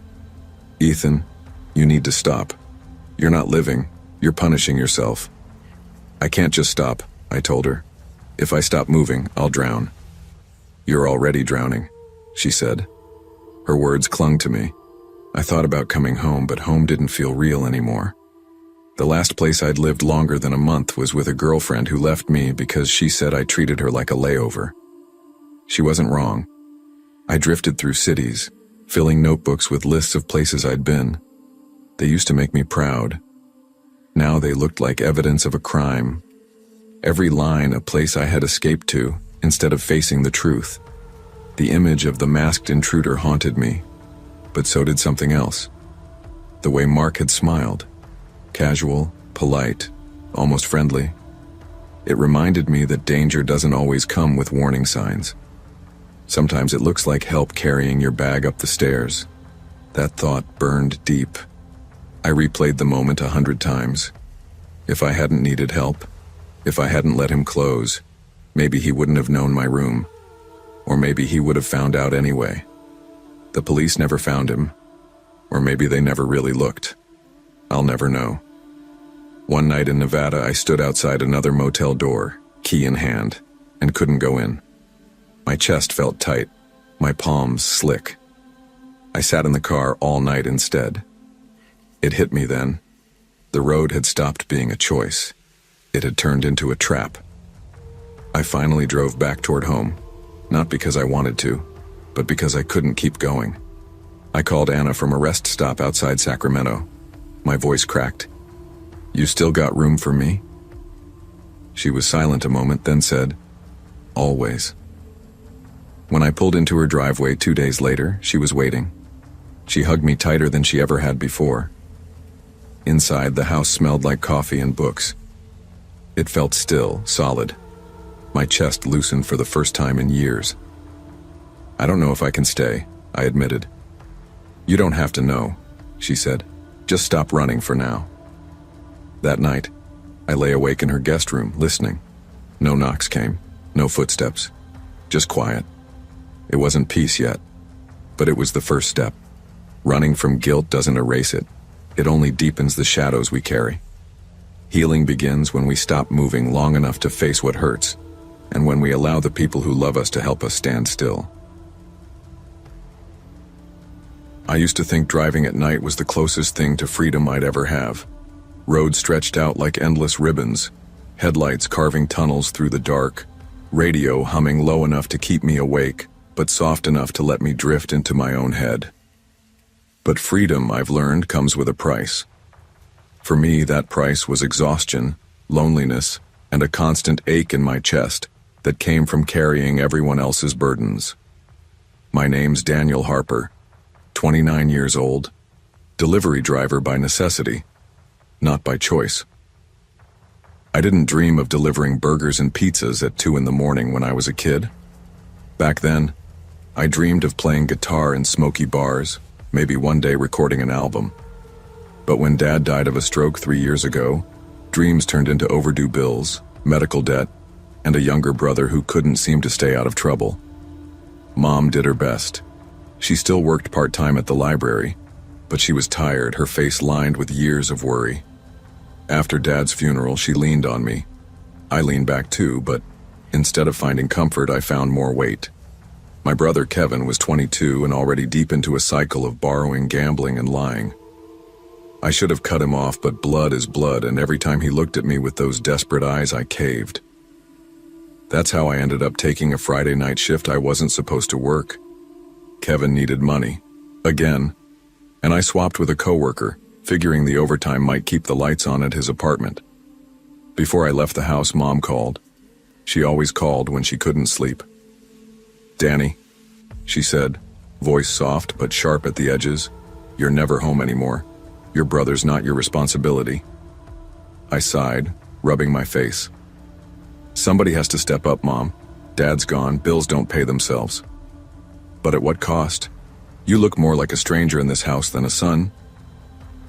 "Ethan, you need to stop. You're not living. You're punishing yourself." "I can't just stop," I told her. "If I stop moving, I'll drown." "You're already drowning," she said. Her words clung to me. I thought about coming home, but home didn't feel real anymore. The last place I'd lived longer than a month was with a girlfriend who left me because she said I treated her like a layover. She wasn't wrong. I drifted through cities, filling notebooks with lists of places I'd been. They used to make me proud. Now they looked like evidence of a crime. Every line a place I had escaped to, instead of facing the truth. The image of the masked intruder haunted me, but so did something else. The way Mark had smiled. Casual, polite, almost friendly. It reminded me that danger doesn't always come with warning signs. Sometimes it looks like help carrying your bag up the stairs. That thought burned deep. I replayed the moment 100 times. If I hadn't needed help, if I hadn't let him close, maybe he wouldn't have known my room. Or maybe he would have found out anyway. The police never found him. Or maybe they never really looked. I'll never know. One night in Nevada, I stood outside another motel door, key in hand, and couldn't go in. My chest felt tight, my palms slick. I sat in the car all night instead. It hit me then. The road had stopped being a choice. It had turned into a trap. I finally drove back toward home, not because I wanted to, but because I couldn't keep going. I called Anna from a rest stop outside Sacramento. My voice cracked. "You still got room for me?" She was silent a moment, then said, "Always." When I pulled into her driveway 2 days later, she was waiting. She hugged me tighter than she ever had before. Inside, the house smelled like coffee and books. It felt still, solid. My chest loosened for the first time in years. "I don't know if I can stay," I admitted. "You don't have to know," she said. "Just stop running for now." That night, I lay awake in her guest room, listening. No knocks came, no footsteps, just quiet. It wasn't peace yet, but it was the first step. Running from guilt doesn't erase it. It only deepens the shadows we carry. Healing begins when we stop moving long enough to face what hurts, and when we allow the people who love us to help us stand still. I used to think driving at night was the closest thing to freedom I'd ever have. Roads stretched out like endless ribbons, headlights carving tunnels through the dark, radio humming low enough to keep me awake, but soft enough to let me drift into my own head. But freedom, I've learned, comes with a price. For me, that price was exhaustion, loneliness, and a constant ache in my chest that came from carrying everyone else's burdens. My name's Daniel Harper, 29 years old, delivery driver by necessity, not by choice. I didn't dream of delivering burgers and pizzas at 2 a.m. when I was a kid. Back then, I dreamed of playing guitar in smoky bars, maybe one day recording an album. But when Dad died of a stroke 3 years ago, dreams turned into overdue bills, medical debt, and a younger brother who couldn't seem to stay out of trouble. Mom did her best. She still worked part-time at the library, but she was tired, her face lined with years of worry. After Dad's funeral, she leaned on me. I leaned back too, but instead of finding comfort, I found more weight. My brother Kevin was 22 and already deep into a cycle of borrowing, gambling, and lying. I should have cut him off, but blood is blood, and every time he looked at me with those desperate eyes, I caved. That's how I ended up taking a Friday night shift I wasn't supposed to work. Kevin needed money. Again. And I swapped with a coworker, figuring the overtime might keep the lights on at his apartment. Before I left the house, Mom called. She always called when she couldn't sleep. "Danny," she said, voice soft but sharp at the edges, "you're never home anymore. Your brother's not your responsibility." I sighed, rubbing my face. "Somebody has to step up, Mom. Dad's gone, bills don't pay themselves." "But at what cost? You look more like a stranger in this house than a son."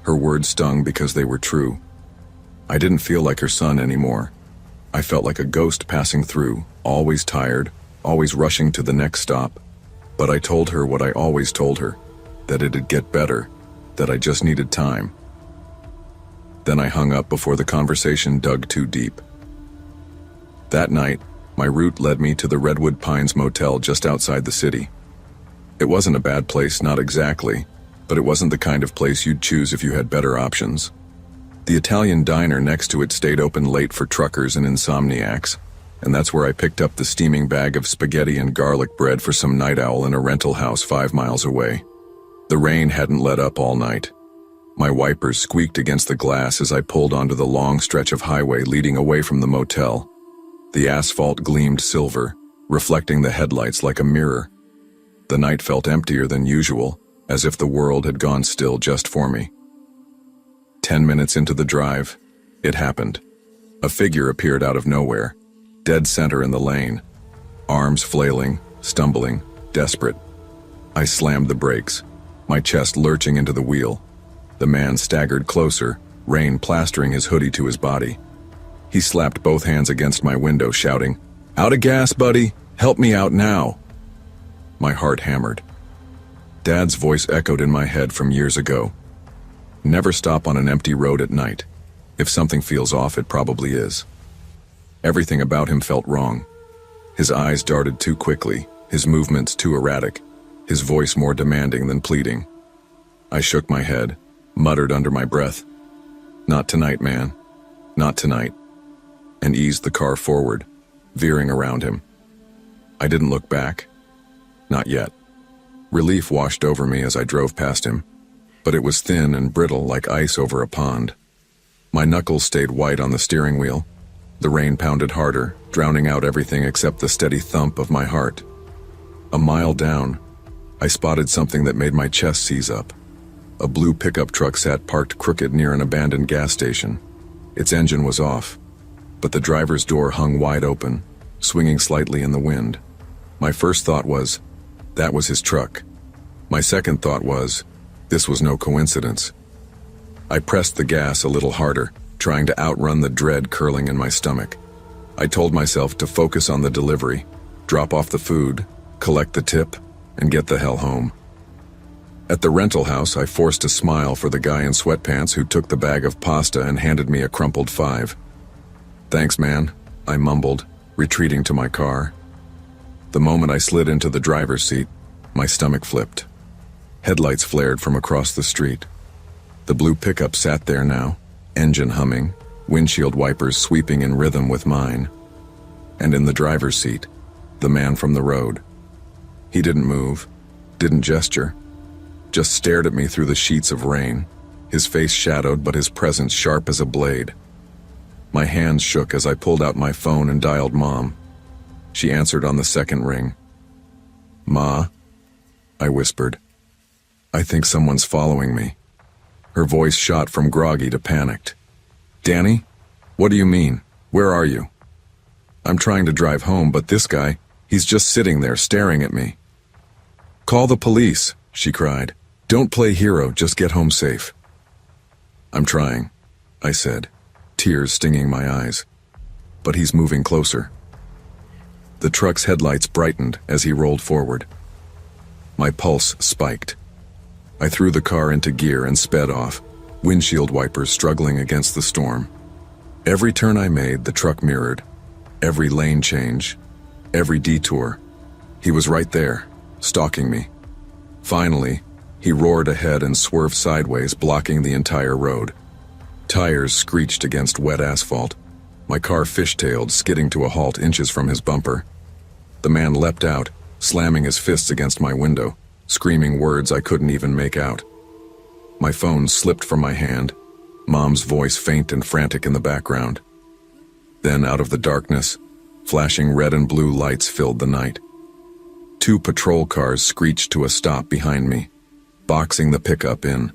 Her words stung because they were true. I didn't feel like her son anymore. I felt like a ghost passing through, always tired, always rushing to the next stop. But I told her what I always told her, that it'd get better, that I just needed time. Then I hung up before the conversation dug too deep. That night, my route led me to the Redwood Pines Motel just outside the city. It wasn't a bad place, not exactly, but it wasn't the kind of place you'd choose if you had better options. The Italian diner next to it stayed open late for truckers and insomniacs, and that's where I picked up the steaming bag of spaghetti and garlic bread for some night owl in a rental house 5 miles away. The rain hadn't let up all night. My wipers squeaked against the glass as I pulled onto the long stretch of highway leading away from the motel. The asphalt gleamed silver, reflecting the headlights like a mirror. The night felt emptier than usual, as if the world had gone still just for me. 10 minutes into the drive, it happened. A figure appeared out of nowhere, dead center in the lane, arms flailing, stumbling, desperate. I slammed the brakes, my chest lurching into the wheel. The man staggered closer, rain plastering his hoodie to his body. He slapped both hands against my window, shouting, "Out of gas, buddy! Help me out now!" My heart hammered. Dad's voice echoed in my head from years ago. Never stop on an empty road at night. If something feels off, it probably is. Everything about him felt wrong. His eyes darted too quickly, his movements too erratic, his voice more demanding than pleading. I shook my head, muttered under my breath, "Not tonight, man. Not tonight," and eased the car forward, veering around him. I didn't look back. Not yet. Relief washed over me as I drove past him, but it was thin and brittle like ice over a pond. My knuckles stayed white on the steering wheel. The rain pounded harder, drowning out everything except the steady thump of my heart. A mile down, I spotted something that made my chest seize up. A blue pickup truck sat parked crooked near an abandoned gas station. Its engine was off, but the driver's door hung wide open, swinging slightly in the wind. My first thought was, that was his truck. My second thought was, this was no coincidence. I pressed the gas a little harder, trying to outrun the dread curling in my stomach. I told myself to focus on the delivery, drop off the food, collect the tip, and get the hell home. At the rental house, I forced a smile for the guy in sweatpants who took the bag of pasta and handed me a crumpled $5. "Thanks, man," I mumbled, retreating to my car. The moment I slid into the driver's seat, my stomach flipped. Headlights flared from across the street. The blue pickup sat there now, engine humming, windshield wipers sweeping in rhythm with mine. And in the driver's seat, the man from the road. He didn't move, didn't gesture, just stared at me through the sheets of rain, his face shadowed but his presence sharp as a blade. My hands shook as I pulled out my phone and dialed Mom. She answered on the second ring. "Ma," I whispered. "I think someone's following me." Her voice shot from groggy to panicked. "Danny? What do you mean? Where are you?" "I'm trying to drive home, but this guy, he's just sitting there staring at me." "Call the police," she cried. "Don't play hero, just get home safe." "I'm trying," I said, tears stinging my eyes. "But he's moving closer." The truck's headlights brightened as he rolled forward. My pulse spiked. I threw the car into gear and sped off, windshield wipers struggling against the storm. Every turn I made, the truck mirrored. Every lane change, every detour. He was right there, stalking me. Finally, he roared ahead and swerved sideways, blocking the entire road. Tires screeched against wet asphalt. My car fishtailed, skidding to a halt inches from his bumper. The man leapt out, slamming his fists against my window, screaming words I couldn't even make out. My phone slipped from my hand, Mom's voice faint and frantic in the background. Then out of the darkness, flashing red and blue lights filled the night. 2 patrol cars screeched to a stop behind me, boxing the pickup in.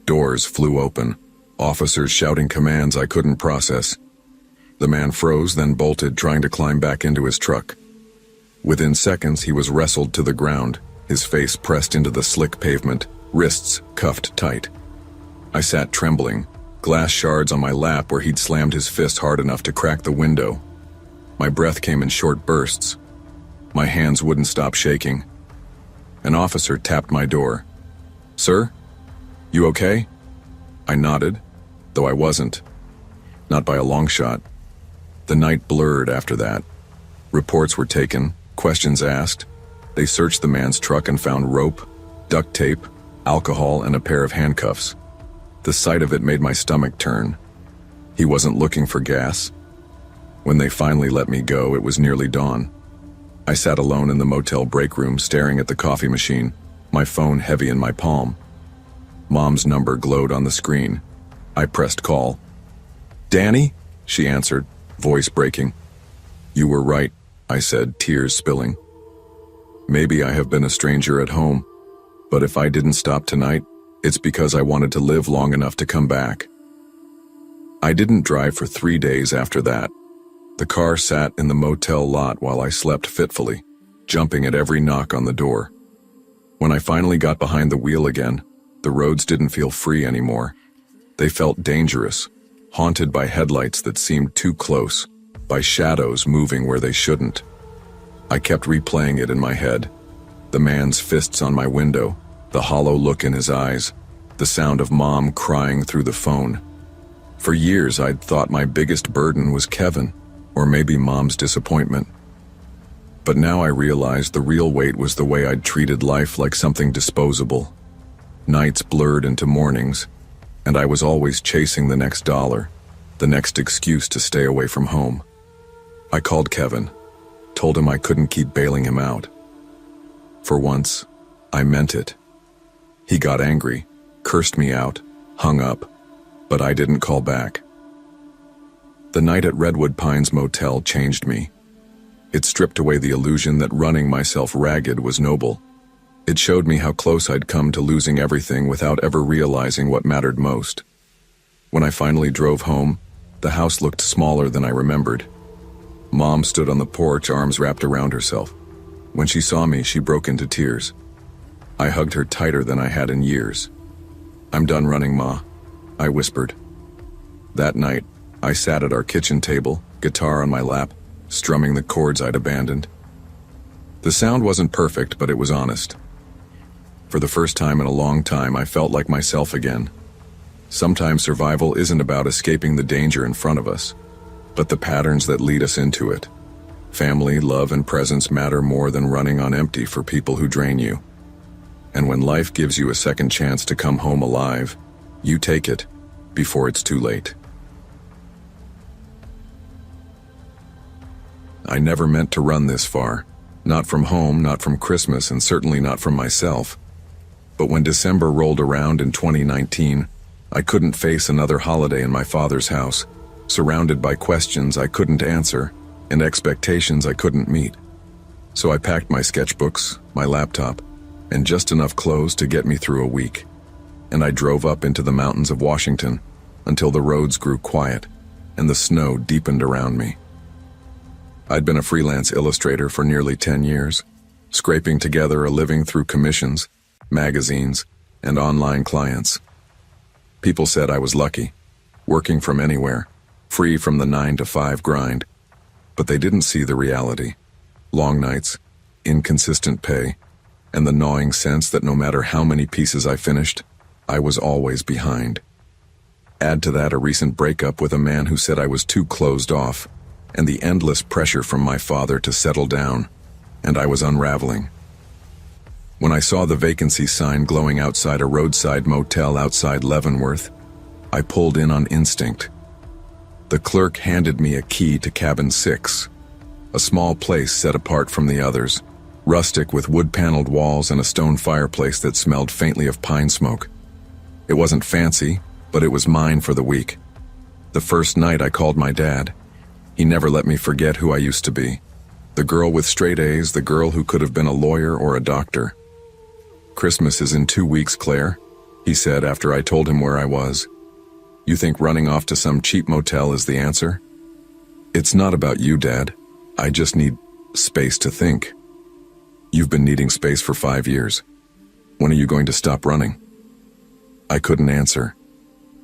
Doors flew open, officers shouting commands I couldn't process. The man froze, then bolted, trying to climb back into his truck. Within seconds, he was wrestled to the ground, his face pressed into the slick pavement, wrists cuffed tight. I sat trembling, glass shards on my lap where he'd slammed his fist hard enough to crack the window. My breath came in short bursts. My hands wouldn't stop shaking. An officer tapped my door. "Sir? You okay?" I nodded, though I wasn't. Not by a long shot. The night blurred after that. Reports were taken, questions asked. They searched the man's truck and found rope, duct tape, alcohol, and a pair of handcuffs. The sight of it made my stomach turn. He wasn't looking for gas. When they finally let me go, it was nearly dawn. I sat alone in the motel break room, staring at the coffee machine, my phone heavy in my palm. Mom's number glowed on the screen. I pressed call. "Danny?" she answered, voice breaking. "You were right," I said, tears spilling. "Maybe I have been a stranger at home, but if I didn't stop tonight, it's because I wanted to live long enough to come back." I didn't drive for 3 days after that. The car sat in the motel lot while I slept fitfully. jumping at every knock on the door. When I finally got behind the wheel again, the roads didn't feel free anymore. They felt dangerous, haunted by headlights that seemed too close, by shadows moving where they shouldn't. I kept replaying it in my head. The man's fists on my window, the hollow look in his eyes, the sound of Mom crying through the phone. For years I'd thought my biggest burden was Kevin, or maybe Mom's disappointment. But now I realized the real weight was the way I'd treated life like something disposable. Nights blurred into mornings, and I was always chasing the next dollar, the next excuse to stay away from home. I called Kevin, told him I couldn't keep bailing him out. For once, I meant it. He got angry, cursed me out, hung up, but I didn't call back. The night at Redwood Pines Motel changed me. It stripped away the illusion that running myself ragged was noble. It showed me how close I'd come to losing everything without ever realizing what mattered most. When I finally drove home, the house looked smaller than I remembered. Mom stood on the porch, arms wrapped around herself. When she saw me, she broke into tears. I hugged her tighter than I had in years. "I'm done running, Ma," I whispered. That night, I sat at our kitchen table, guitar on my lap, strumming the chords I'd abandoned. The sound wasn't perfect, but it was honest. For the first time in a long time, I felt like myself again. Sometimes survival isn't about escaping the danger in front of us, but the patterns that lead us into it. Family, love, and presence matter more than running on empty for people who drain you. And when life gives you a second chance to come home alive, you take it before it's too late. I never meant to run this far. Not from home, not from Christmas, and certainly not from myself. But when December rolled around in 2019, I couldn't face another holiday in my father's house, surrounded by questions I couldn't answer and expectations I couldn't meet. So I packed my sketchbooks, my laptop, and just enough clothes to get me through a week. And I drove up into the mountains of Washington until the roads grew quiet and the snow deepened around me. I'd been a freelance illustrator for nearly 10 years, scraping together a living through commissions, magazines, and online clients. People said I was lucky, working from anywhere, free from the 9-to-5 grind, but they didn't see the reality. Long nights, inconsistent pay, and the gnawing sense that no matter how many pieces I finished, I was always behind. Add to that a recent breakup with a man who said I was too closed off, and the endless pressure from my father to settle down, and I was unraveling. When I saw the vacancy sign glowing outside a roadside motel outside Leavenworth, I pulled in on instinct. The clerk handed me a key to cabin 6, a small place set apart from the others, rustic with wood-paneled walls and a stone fireplace that smelled faintly of pine smoke. It wasn't fancy, but it was mine for the week. The first night I called my dad. He never let me forget who I used to be. The girl with straight A's, the girl who could have been a lawyer or a doctor. "Christmas is in 2 weeks, Claire," he said after I told him where I was. "You think running off to some cheap motel is the answer?" "It's not about you, Dad. I just need space to think." "You've been needing space for 5 years. When are you going to stop running?" I couldn't answer.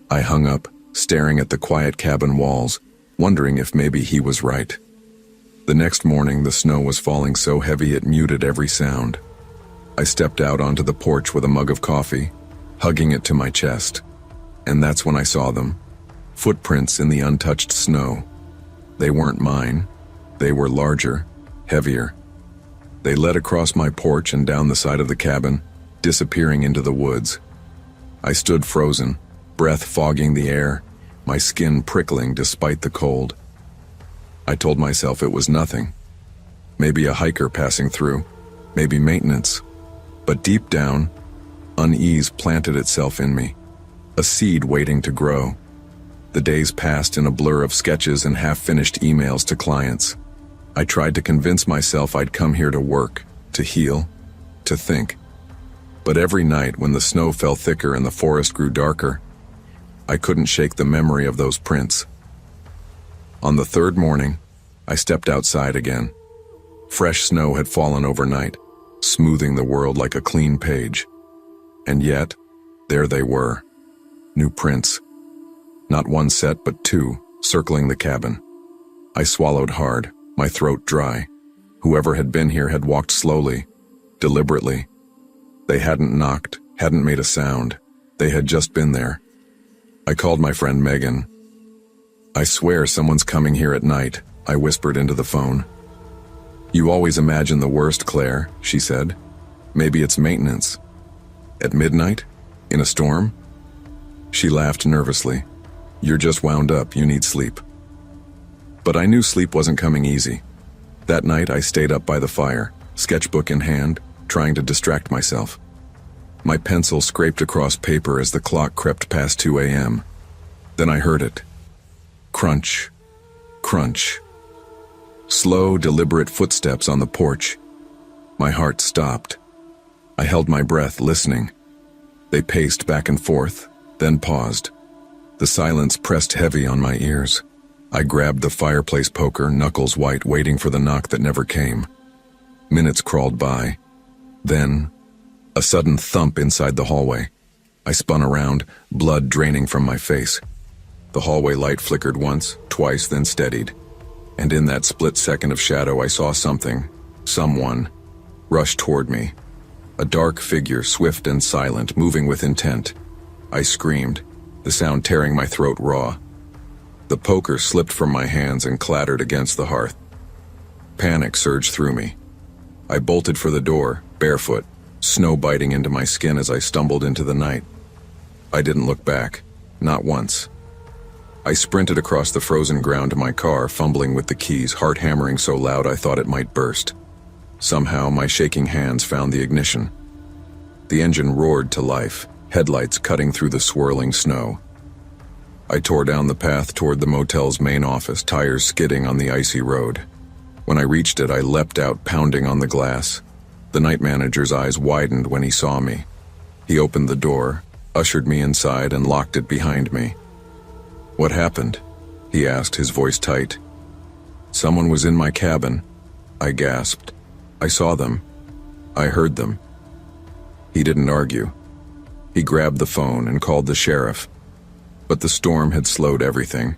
I hung up, staring at the quiet cabin walls, wondering if maybe he was right. The next morning, the snow was falling so heavy it muted every sound. I stepped out onto the porch with a mug of coffee, hugging it to my chest. And that's when I saw them. Footprints in the untouched snow. They weren't mine. They were larger, heavier. They led across my porch and down the side of the cabin, disappearing into the woods. I stood frozen, breath fogging the air, my skin prickling despite the cold. I told myself it was nothing. Maybe a hiker passing through, maybe maintenance. But deep down, unease planted itself in me, a seed waiting to grow. The days passed in a blur of sketches and half-finished emails to clients. I tried to convince myself I'd come here to work, to heal, to think. But every night when the snow fell thicker and the forest grew darker, I couldn't shake the memory of those prints. On the third morning, I stepped outside again. Fresh snow had fallen overnight, smoothing the world like a clean page. And yet, there they were. New prints. Not one set, but two, circling the cabin. I swallowed hard, my throat dry. Whoever had been here had walked slowly, deliberately. They hadn't knocked, hadn't made a sound. They had just been there. I called my friend Megan. "I swear someone's coming here at night," I whispered into the phone. "You always imagine the worst, Claire," she said. "Maybe it's maintenance." "At midnight? In a storm?" She laughed nervously. "You're just wound up, you need sleep." But I knew sleep wasn't coming easy. That night I stayed up by the fire, sketchbook in hand, trying to distract myself. My pencil scraped across paper as the clock crept past 2 a.m. Then I heard it. Crunch, crunch. Slow, deliberate footsteps on the porch. My heart stopped. I held my breath, listening. They paced back and forth, then paused. The silence pressed heavy on my ears. I grabbed the fireplace poker, knuckles white, waiting for the knock that never came. Minutes crawled by. Then, a sudden thump inside the hallway. I spun around, blood draining from my face. The hallway light flickered once, twice, then steadied. And in that split second of shadow I saw something, someone, rush toward me. A dark figure, swift and silent, moving with intent. I screamed, the sound tearing my throat raw. The poker slipped from my hands and clattered against the hearth. Panic surged through me. I bolted for the door, barefoot, snow biting into my skin as I stumbled into the night. I didn't look back, not once. I sprinted across the frozen ground to my car, fumbling with the keys, heart hammering so loud I thought it might burst. Somehow, my shaking hands found the ignition. The engine roared to life, headlights cutting through the swirling snow. I tore down the path toward the motel's main office, tires skidding on the icy road. When I reached it, I leapt out, pounding on the glass. The night manager's eyes widened when he saw me. He opened the door, ushered me inside, and locked it behind me. "What happened?" he asked, his voice tight. "Someone was in my cabin," I gasped. "I saw them. I heard them." He didn't argue. He grabbed the phone and called the sheriff. But the storm had slowed everything.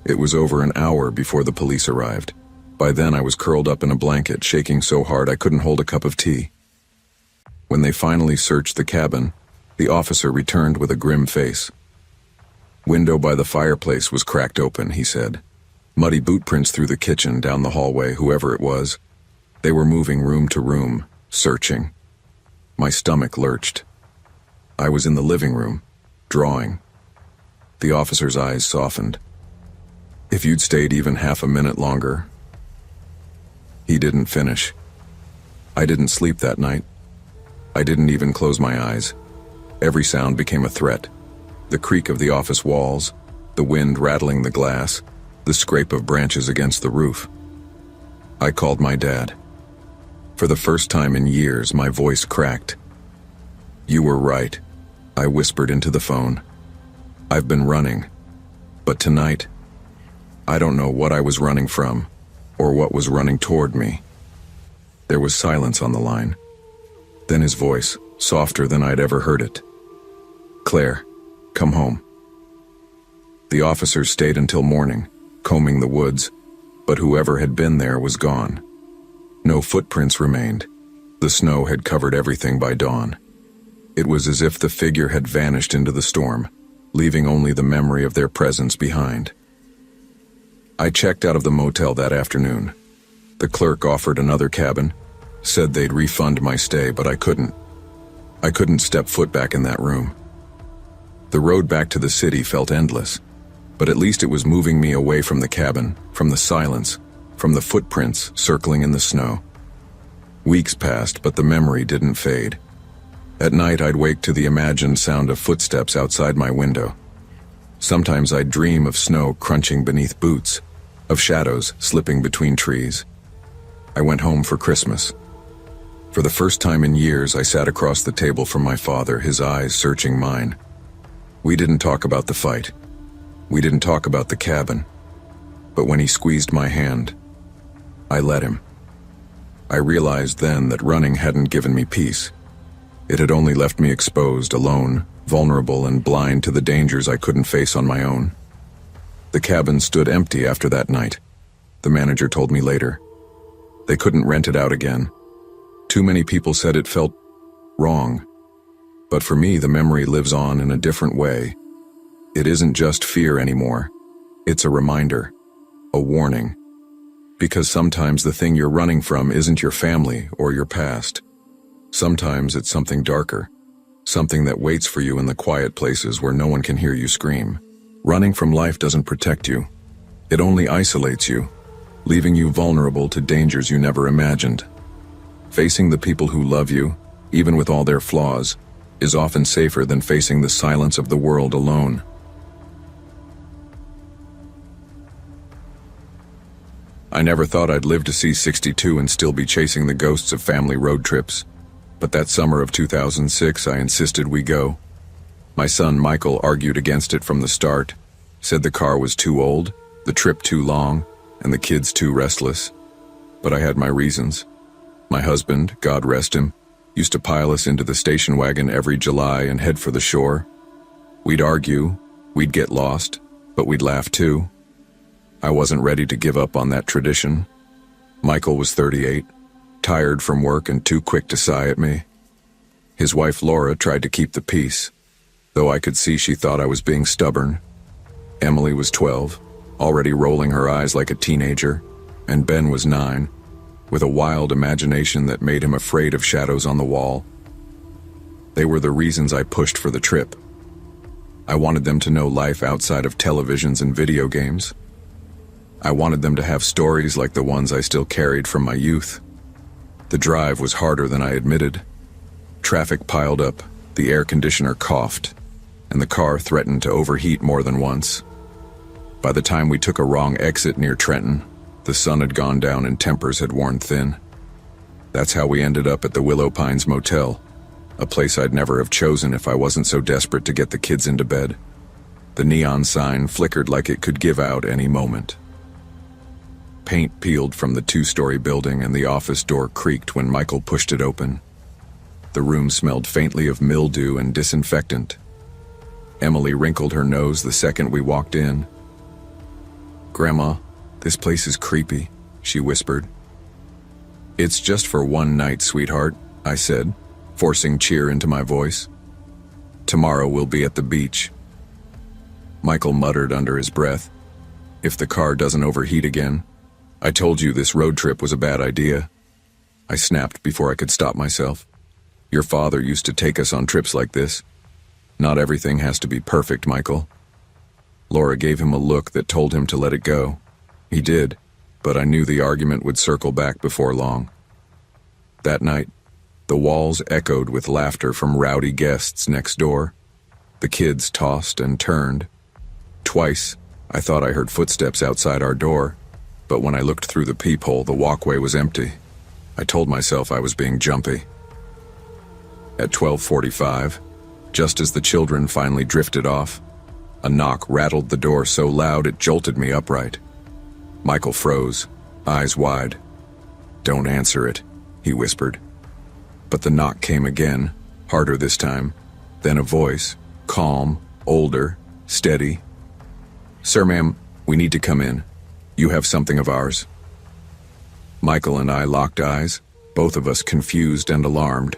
It was over an hour before the police arrived. By then I was curled up in a blanket, shaking so hard I couldn't hold a cup of tea. When they finally searched the cabin, the officer returned with a grim face. "Window by the fireplace was cracked open," he said. "Muddy boot prints through the kitchen, down the hallway, whoever it was. They were moving room to room, searching." My stomach lurched. I was in the living room, drawing. The officer's eyes softened. "If you'd stayed even half a minute longer..." He didn't finish. I didn't sleep that night. I didn't even close my eyes. Every sound became a threat. The creak of the office walls, the wind rattling the glass, the scrape of branches against the roof. I called my dad. For the first time in years, my voice cracked. "You were right," I whispered into the phone. "I've been running. But tonight, I don't know what I was running from, or what was running toward me." There was silence on the line. Then his voice, softer than I'd ever heard it. "Claire, come home." The officers stayed until morning, combing the woods, but whoever had been there was gone. No footprints remained. The snow had covered everything by dawn. It was as if the figure had vanished into the storm, leaving only the memory of their presence behind. I checked out of the motel that afternoon. The clerk offered another cabin, said they'd refund my stay, but I couldn't. I couldn't step foot back in that room. The road back to the city felt endless, but at least it was moving me away from the cabin, from the silence, from the footprints circling in the snow. Weeks passed, but the memory didn't fade. At night, I'd wake to the imagined sound of footsteps outside my window. Sometimes I'd dream of snow crunching beneath boots, of shadows slipping between trees. I went home for Christmas. For the first time in years, I sat across the table from my father, his eyes searching mine. We didn't talk about the fight. We didn't talk about the cabin. But when he squeezed my hand, I let him. I realized then that running hadn't given me peace. It had only left me exposed, alone, vulnerable, and blind to the dangers I couldn't face on my own. The cabin stood empty after that night, the manager told me later. They couldn't rent it out again. Too many people said it felt wrong. But for me, the memory lives on in a different way. It isn't just fear anymore. It's a reminder, a warning. Because sometimes the thing you're running from isn't your family or your past. Sometimes it's something darker, something that waits for you in the quiet places where no one can hear you scream. Running from life doesn't protect you. It only isolates you, leaving you vulnerable to dangers you never imagined. Facing the people who love you, even with all their flaws, is often safer than facing the silence of the world alone. I never thought I'd live to see 62 and still be chasing the ghosts of family road trips. But that summer of 2006, I insisted we go. My son Michael argued against it from the start, said the car was too old, the trip too long, and the kids too restless. But I had my reasons. My husband, God rest him, used to pile us into the station wagon every July and head for the shore. We'd argue, we'd get lost, but we'd laugh too. I wasn't ready to give up on that tradition. Michael was 38, tired from work and too quick to sigh at me. His wife Laura tried to keep the peace, though I could see she thought I was being stubborn. Emily was 12, already rolling her eyes like a teenager, and Ben was 9, with a wild imagination that made him afraid of shadows on the wall. They were the reasons I pushed for the trip. I wanted them to know life outside of televisions and video games. I wanted them to have stories like the ones I still carried from my youth. The drive was harder than I admitted. Traffic piled up, the air conditioner coughed, and the car threatened to overheat more than once. By the time we took a wrong exit near Trenton, the sun had gone down and tempers had worn thin. That's how we ended up at the Willow Pines Motel, a place I'd never have chosen if I wasn't so desperate to get the kids into bed. The neon sign flickered like it could give out any moment. Paint peeled from the 2-story building and the office door creaked when Michael pushed it open. The room smelled faintly of mildew and disinfectant. Emily wrinkled her nose the second we walked in. "Grandma, this place is creepy," she whispered. "It's just for one night, sweetheart," I said, forcing cheer into my voice. "Tomorrow we'll be at the beach." Michael muttered under his breath, "If the car doesn't overheat again. I told you this road trip was a bad idea." I snapped before I could stop myself. "Your father used to take us on trips like this. Not everything has to be perfect, Michael." Laura gave him a look that told him to let it go. He did, but I knew the argument would circle back before long. That night, the walls echoed with laughter from rowdy guests next door. The kids tossed and turned. Twice, I thought I heard footsteps outside our door, but when I looked through the peephole, the walkway was empty. I told myself I was being jumpy. At 12:45, just as the children finally drifted off, a knock rattled the door so loud it jolted me upright. Michael froze, eyes wide. "Don't answer it," he whispered. But the knock came again, harder this time. Then a voice, calm, older, steady. "Sir, ma'am, we need to come in. You have something of ours." Michael and I locked eyes, both of us confused and alarmed.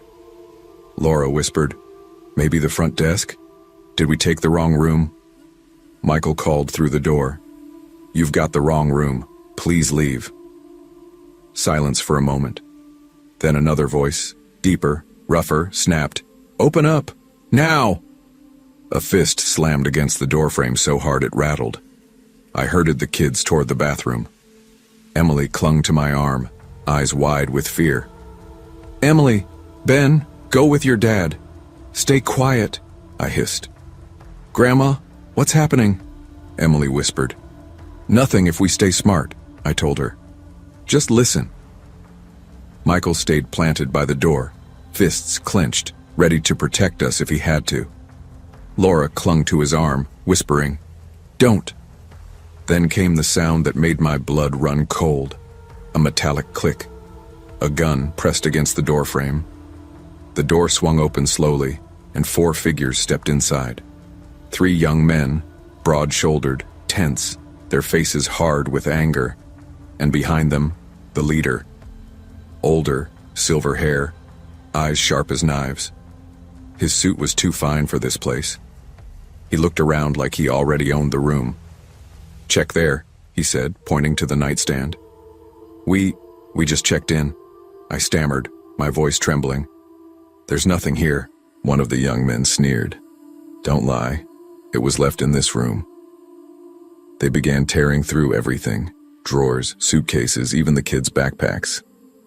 Laura whispered, "Maybe the front desk? Did we take the wrong room?" Michael called through the door, "You've got the wrong room. Please leave." Silence for a moment. Then another voice, deeper, rougher, snapped, "Open up! Now!" A fist slammed against the doorframe so hard it rattled. I herded the kids toward the bathroom. Emily clung to my arm, eyes wide with fear. "Emily! Ben! Go with your dad! Stay quiet!" I hissed. "Grandma, what's happening?" Emily whispered. "Nothing if we stay smart," I told her. "Just listen." Michael stayed planted by the door, fists clenched, ready to protect us if he had to. Laura clung to his arm, whispering, "Don't." Then came the sound that made my blood run cold, a metallic click. A gun pressed against the door frame. The door swung open slowly, and 4 figures stepped inside. 3 young men, broad-shouldered, tense, their faces hard with anger, and behind them, the leader. Older, silver hair, eyes sharp as knives. His suit was too fine for this place. He looked around like he already owned the room. "Check there," he said, pointing to the nightstand. We just checked in," I stammered, my voice trembling. "There's nothing here," one of the young men sneered. "Don't lie. It was left in this room." They began tearing through everything. Drawers, suitcases, even the kids' backpacks.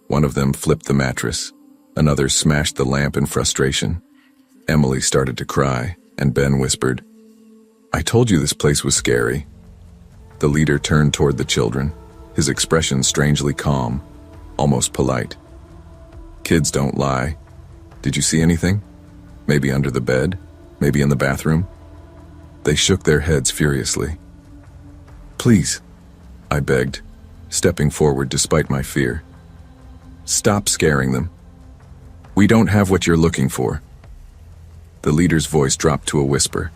One of them flipped the mattress. Another smashed the lamp in frustration. Emily started to cry, and Ben whispered, "I told you this place was scary." The leader turned toward the children, his expression strangely calm, almost polite. "Kids don't lie. Did you see anything? Maybe under the bed? Maybe in the bathroom?" They shook their heads furiously. "Please," I begged, stepping forward despite my fear. "Stop scaring them. We don't have what you're looking for." The leader's voice dropped to a whisper.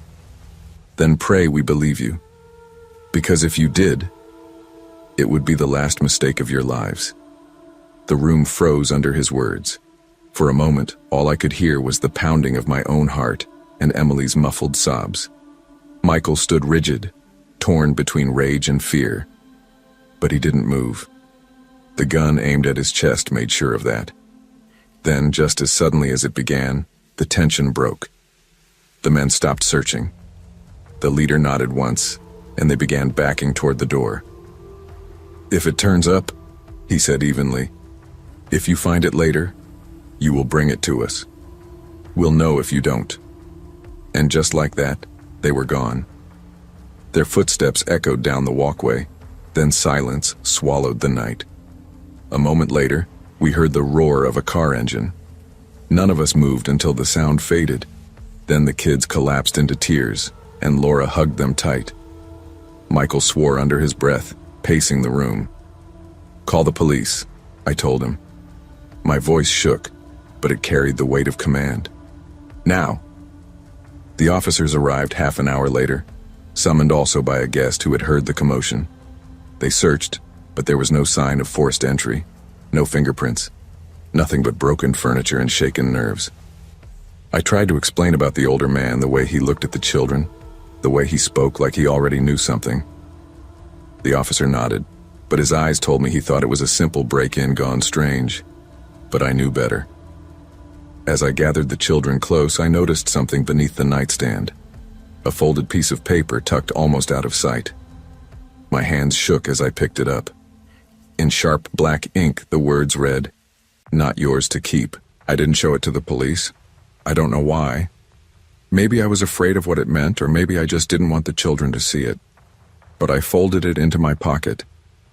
"Then pray we believe you. Because if you did, it would be the last mistake of your lives." The room froze under his words. For a moment, all I could hear was the pounding of my own heart and Emily's muffled sobs. Michael stood rigid, torn between rage and fear. But he didn't move. The gun aimed at his chest made sure of that. Then, just as suddenly as it began, the tension broke. The men stopped searching. The leader nodded once, and they began backing toward the door. "If it turns up," he said evenly, "if you find it later, you will bring it to us. We'll know if you don't." And just like that, they were gone. Their footsteps echoed down the walkway, then silence swallowed the night. A moment later, we heard the roar of a car engine. None of us moved until the sound faded. Then the kids collapsed into tears, and Laura hugged them tight. Michael swore under his breath, pacing the room. "Call the police," I told him. My voice shook, but it carried the weight of command. "Now!" The officers arrived half an hour later, summoned also by a guest who had heard the commotion. They searched, but there was no sign of forced entry, no fingerprints, nothing but broken furniture and shaken nerves. I tried to explain about the older man, the way he looked at the children, the way he spoke like he already knew something. The officer nodded, but his eyes told me he thought it was a simple break-in gone strange. But I knew better. As I gathered the children close, I noticed something beneath the nightstand. A folded piece of paper tucked almost out of sight. My hands shook as I picked it up. In sharp black ink, the words read, "Not yours to keep." I didn't show it to the police. I don't know why. Maybe I was afraid of what it meant, or maybe I just didn't want the children to see it. But I folded it into my pocket,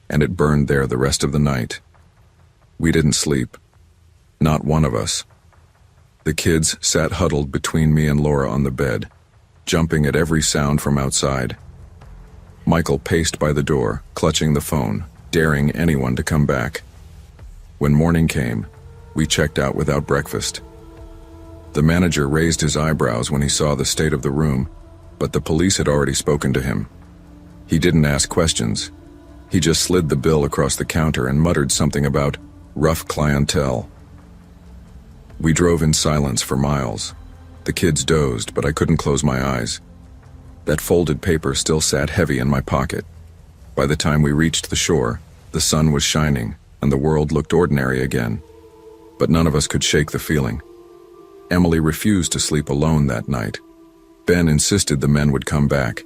and it burned there the rest of the night. We didn't sleep. Not one of us. The kids sat huddled between me and Laura on the bed, jumping at every sound from outside. Michael paced by the door, clutching the phone, daring anyone to come back. When morning came, we checked out without breakfast. The manager raised his eyebrows when he saw the state of the room, but the police had already spoken to him. He didn't ask questions. He just slid the bill across the counter and muttered something about rough clientele. We drove in silence for miles. The kids dozed, but I couldn't close my eyes. That folded paper still sat heavy in my pocket. By the time we reached the shore, the sun was shining, and the world looked ordinary again. But none of us could shake the feeling. Emily refused to sleep alone that night. Ben insisted the men would come back.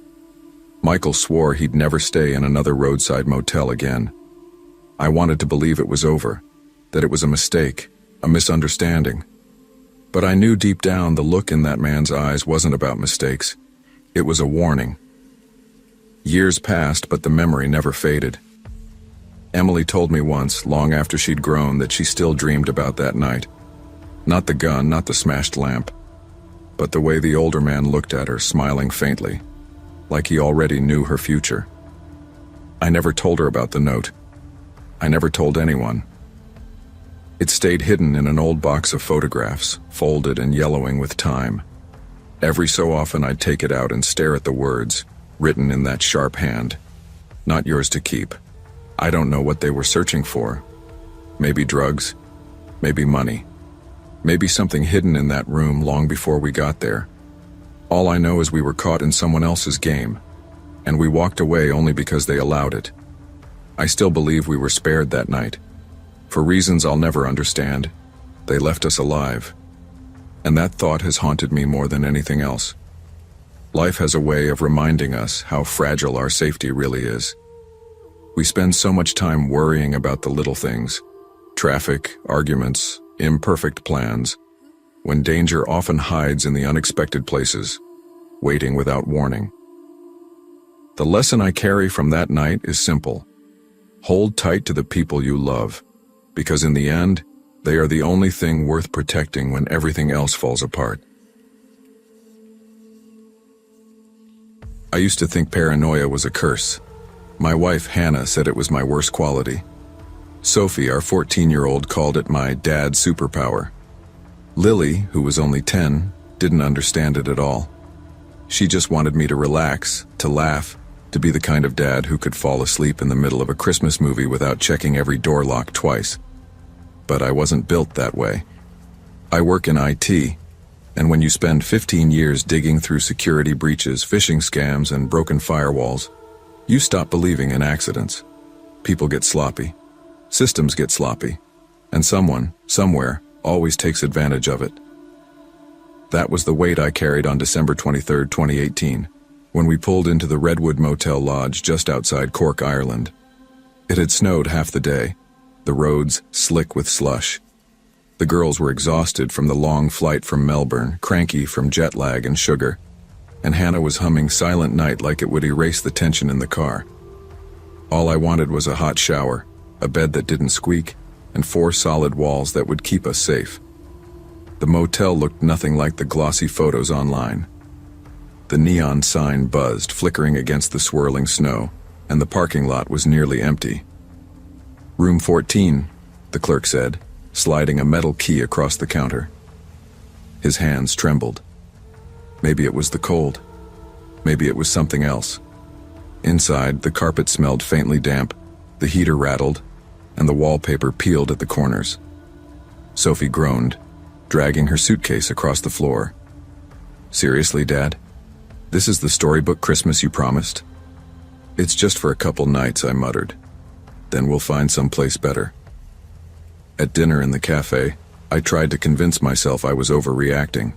Michael swore he'd never stay in another roadside motel again. I wanted to believe it was over, that it was a mistake, a misunderstanding. But I knew deep down the look in that man's eyes wasn't about mistakes. It was a warning. Years passed, but the memory never faded. Emily told me once, long after she'd grown, that she still dreamed about that night. Not the gun, not the smashed lamp, but the way the older man looked at her, smiling faintly, like he already knew her future. I never told her about the note. I never told anyone. It stayed hidden in an old box of photographs, folded and yellowing with time. Every so often I'd take it out and stare at the words, written in that sharp hand. Not yours to keep. I don't know what they were searching for. Maybe drugs, maybe money, maybe something hidden in that room long before we got there. All I know is we were caught in someone else's game, and we walked away only because they allowed it. I still believe we were spared that night. For reasons I'll never understand, they left us alive. And that thought has haunted me more than anything else. Life has a way of reminding us how fragile our safety really is. We spend so much time worrying about the little things, traffic, arguments, imperfect plans, when danger often hides in the unexpected places, waiting without warning. The lesson I carry from that night is simple. Hold tight to the people you love, because in the end, they are the only thing worth protecting when everything else falls apart. I used to think paranoia was a curse. My wife, Hannah, said it was my worst quality. Sophie, our 14-year-old, called it my dad's superpower. Lily, who was only 10, didn't understand it at all. She just wanted me to relax, to laugh, to be the kind of dad who could fall asleep in the middle of a Christmas movie without checking every door lock twice. But I wasn't built that way. I work in IT, and when you spend 15 years digging through security breaches, phishing scams, and broken firewalls, you stop believing in accidents. People get sloppy. Systems get sloppy. And someone, somewhere, always takes advantage of it. That was the weight I carried on December 23, 2018, when we pulled into the Redwood Motel Lodge just outside Cork, Ireland. It had snowed half the day, the roads slick with slush. The girls were exhausted from the long flight from Melbourne, cranky from jet lag and sugar, and Hannah was humming Silent Night like it would erase the tension in the car. All I wanted was a hot shower, a bed that didn't squeak, and 4 solid walls that would keep us safe. The motel looked nothing like the glossy photos online. The neon sign buzzed, flickering against the swirling snow, and the parking lot was nearly empty. "Room 14, the clerk said, sliding a metal key across the counter. His hands trembled. Maybe it was the cold. Maybe it was something else. Inside, the carpet smelled faintly damp, the heater rattled, and the wallpaper peeled at the corners. Sophie groaned, dragging her suitcase across the floor. "Seriously, Dad? This is the storybook Christmas you promised?" "It's just for a couple nights," I muttered. "Then we'll find someplace better." At dinner in the cafe, I tried to convince myself I was overreacting.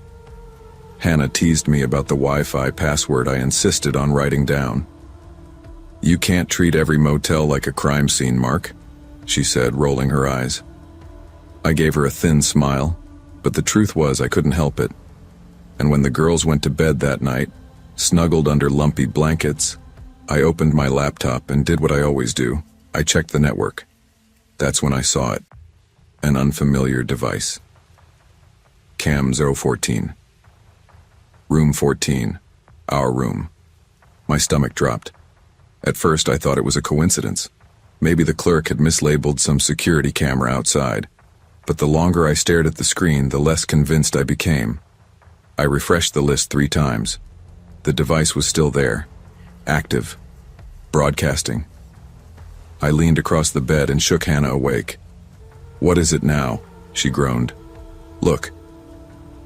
Hannah teased me about the Wi-Fi password I insisted on writing down. "You can't treat every motel like a crime scene, Mark," she said, rolling her eyes. I gave her a thin smile, but the truth was I couldn't help it. And when the girls went to bed that night, snuggled under lumpy blankets, I opened my laptop and did what I always do. I checked the network. That's when I saw it. An unfamiliar device. Cam 014. Room 14. Our room. My stomach dropped. At first I thought it was a coincidence. Maybe the clerk had mislabeled some security camera outside. But the longer I stared at the screen, the less convinced I became. I refreshed the list 3 times. The device was still there. Active. Broadcasting. I leaned across the bed and shook Hannah awake. "What is it now?" she groaned. "Look."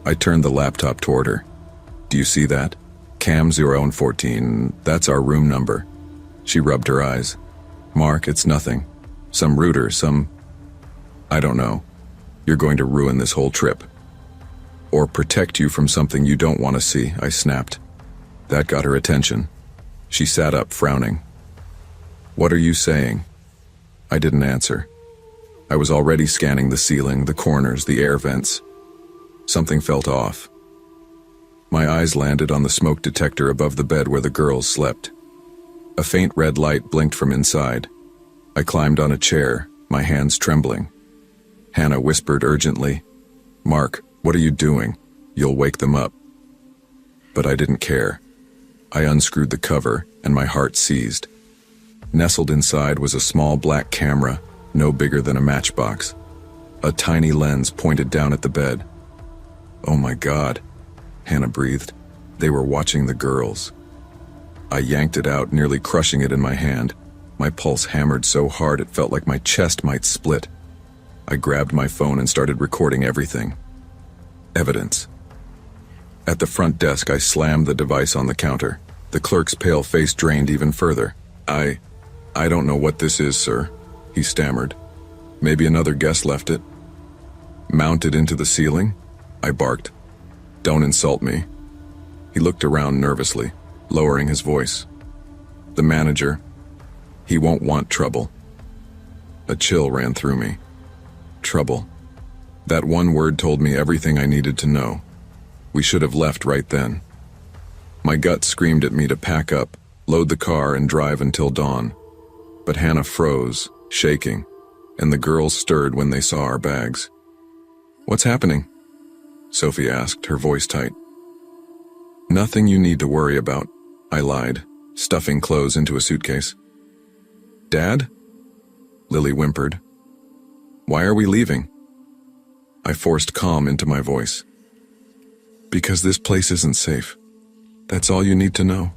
I turned the laptop toward her. "Do you see that? Cam 014, that's our room number." She rubbed her eyes. "Mark, it's nothing. Some router, I don't know. You're going to ruin this whole trip. Or protect you from something you don't want to see," I snapped. That got her attention. She sat up, frowning. "What are you saying?" I didn't answer. I was already scanning the ceiling, the corners, the air vents. Something felt off. My eyes landed on the smoke detector above the bed where the girls slept. A faint red light blinked from inside. I climbed on a chair, my hands trembling. Hannah whispered urgently, "Mark, what are you doing? You'll wake them up." But I didn't care. I unscrewed the cover, and my heart seized. Nestled inside was a small black camera, no bigger than a matchbox. A tiny lens pointed down at the bed. "Oh my God," Hannah breathed. They were watching the girls. I yanked it out, nearly crushing it in my hand. My pulse hammered so hard it felt like my chest might split. I grabbed my phone and started recording everything. Evidence. At the front desk, I slammed the device on the counter. The clerk's pale face drained even further. I don't know what this is, sir," he stammered. "Maybe another guest left it." "Mounted into the ceiling?" I barked. "Don't insult me." He looked around nervously, lowering his voice. "The manager, he won't want trouble." A chill ran through me. Trouble. That one word told me everything I needed to know. We should have left right then. My gut screamed at me to pack up, load the car, and drive until dawn. But Hannah froze, shaking, and the girls stirred when they saw our bags. "What's happening?" Sophie asked, her voice tight. "Nothing you need to worry about," I lied, stuffing clothes into a suitcase. "Dad?" Lily whimpered. "Why are we leaving?" I forced calm into my voice. "Because this place isn't safe. That's all you need to know."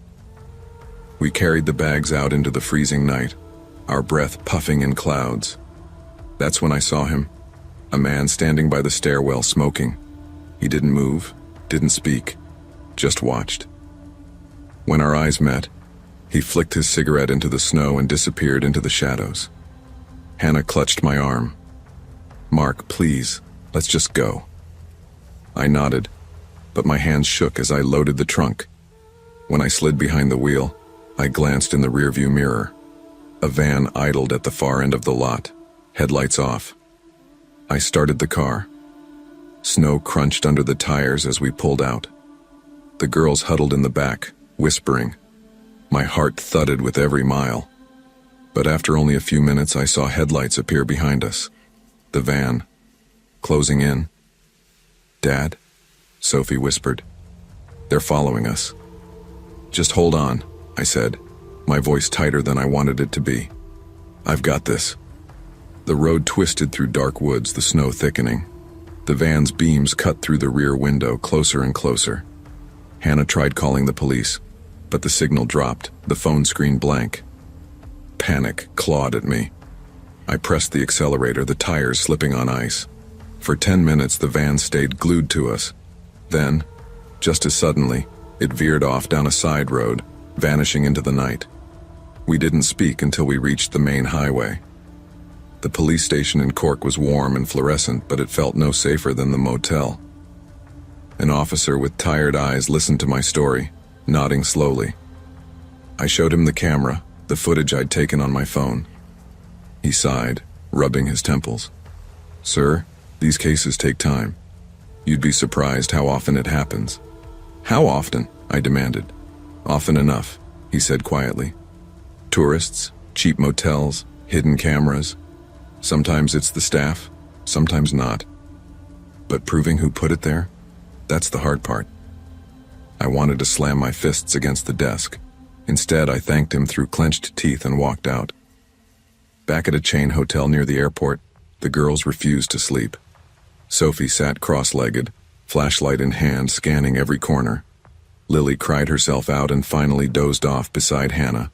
We carried the bags out into the freezing night, our breath puffing in clouds. That's when I saw him, a man standing by the stairwell smoking. He didn't move, didn't speak, just watched. When our eyes met, he flicked his cigarette into the snow and disappeared into the shadows. Hannah clutched my arm. "Mark, please, let's just go." I nodded, but my hands shook as I loaded the trunk. When I slid behind the wheel, I glanced in the rearview mirror. A van idled at the far end of the lot, headlights off. I started the car. Snow crunched under the tires as we pulled out. The girls huddled in the back, whispering. My heart thudded with every mile. But after only a few minutes, I saw headlights appear behind us. The van, closing in. "Dad?" Sophie whispered. "They're following us." "Just hold on," I said, my voice tighter than I wanted it to be. "I've got this." The road twisted through dark woods, the snow thickening. The van's beams cut through the rear window, closer and closer. Hannah tried calling the police, but the signal dropped, the phone screen blank. Panic clawed at me. I pressed the accelerator, the tires slipping on ice. For 10 minutes, the van stayed glued to us. Then, just as suddenly, it veered off down a side road, vanishing into the night. We didn't speak until we reached the main highway. The police station in Cork was warm and fluorescent, but it felt no safer than the motel. An officer with tired eyes listened to my story, nodding slowly. I showed him the camera, the footage I'd taken on my phone. He sighed, rubbing his temples. "Sir, these cases take time. You'd be surprised how often it happens." "How often?" I demanded. "Often enough," he said quietly. "Tourists, cheap motels, hidden cameras. Sometimes it's the staff, sometimes not. But proving who put it there, that's the hard part." I wanted to slam my fists against the desk. Instead, I thanked him through clenched teeth and walked out. Back at a chain hotel near the airport, the girls refused to sleep. Sophie sat cross-legged, flashlight in hand, scanning every corner. Lily cried herself out and finally dozed off beside Hannah.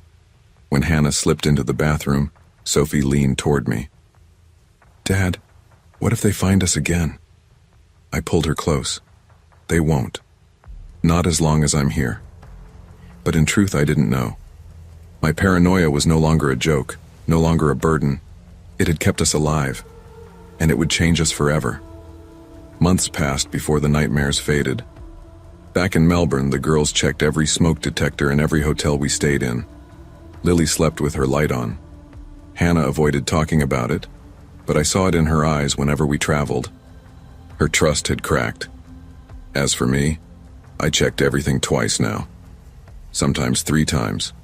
When Hannah slipped into the bathroom, Sophie leaned toward me. "Dad, what if they find us again?" I pulled her close. "They won't. Not as long as I'm here." But in truth, I didn't know. My paranoia was no longer a joke, no longer a burden. It had kept us alive, and it would change us forever. Months passed before the nightmares faded. Back in Melbourne, the girls checked every smoke detector in every hotel we stayed in. Lily slept with her light on. Hannah avoided talking about it, but I saw it in her eyes whenever we traveled. Her trust had cracked. As for me, I checked everything twice now. Sometimes 3 times.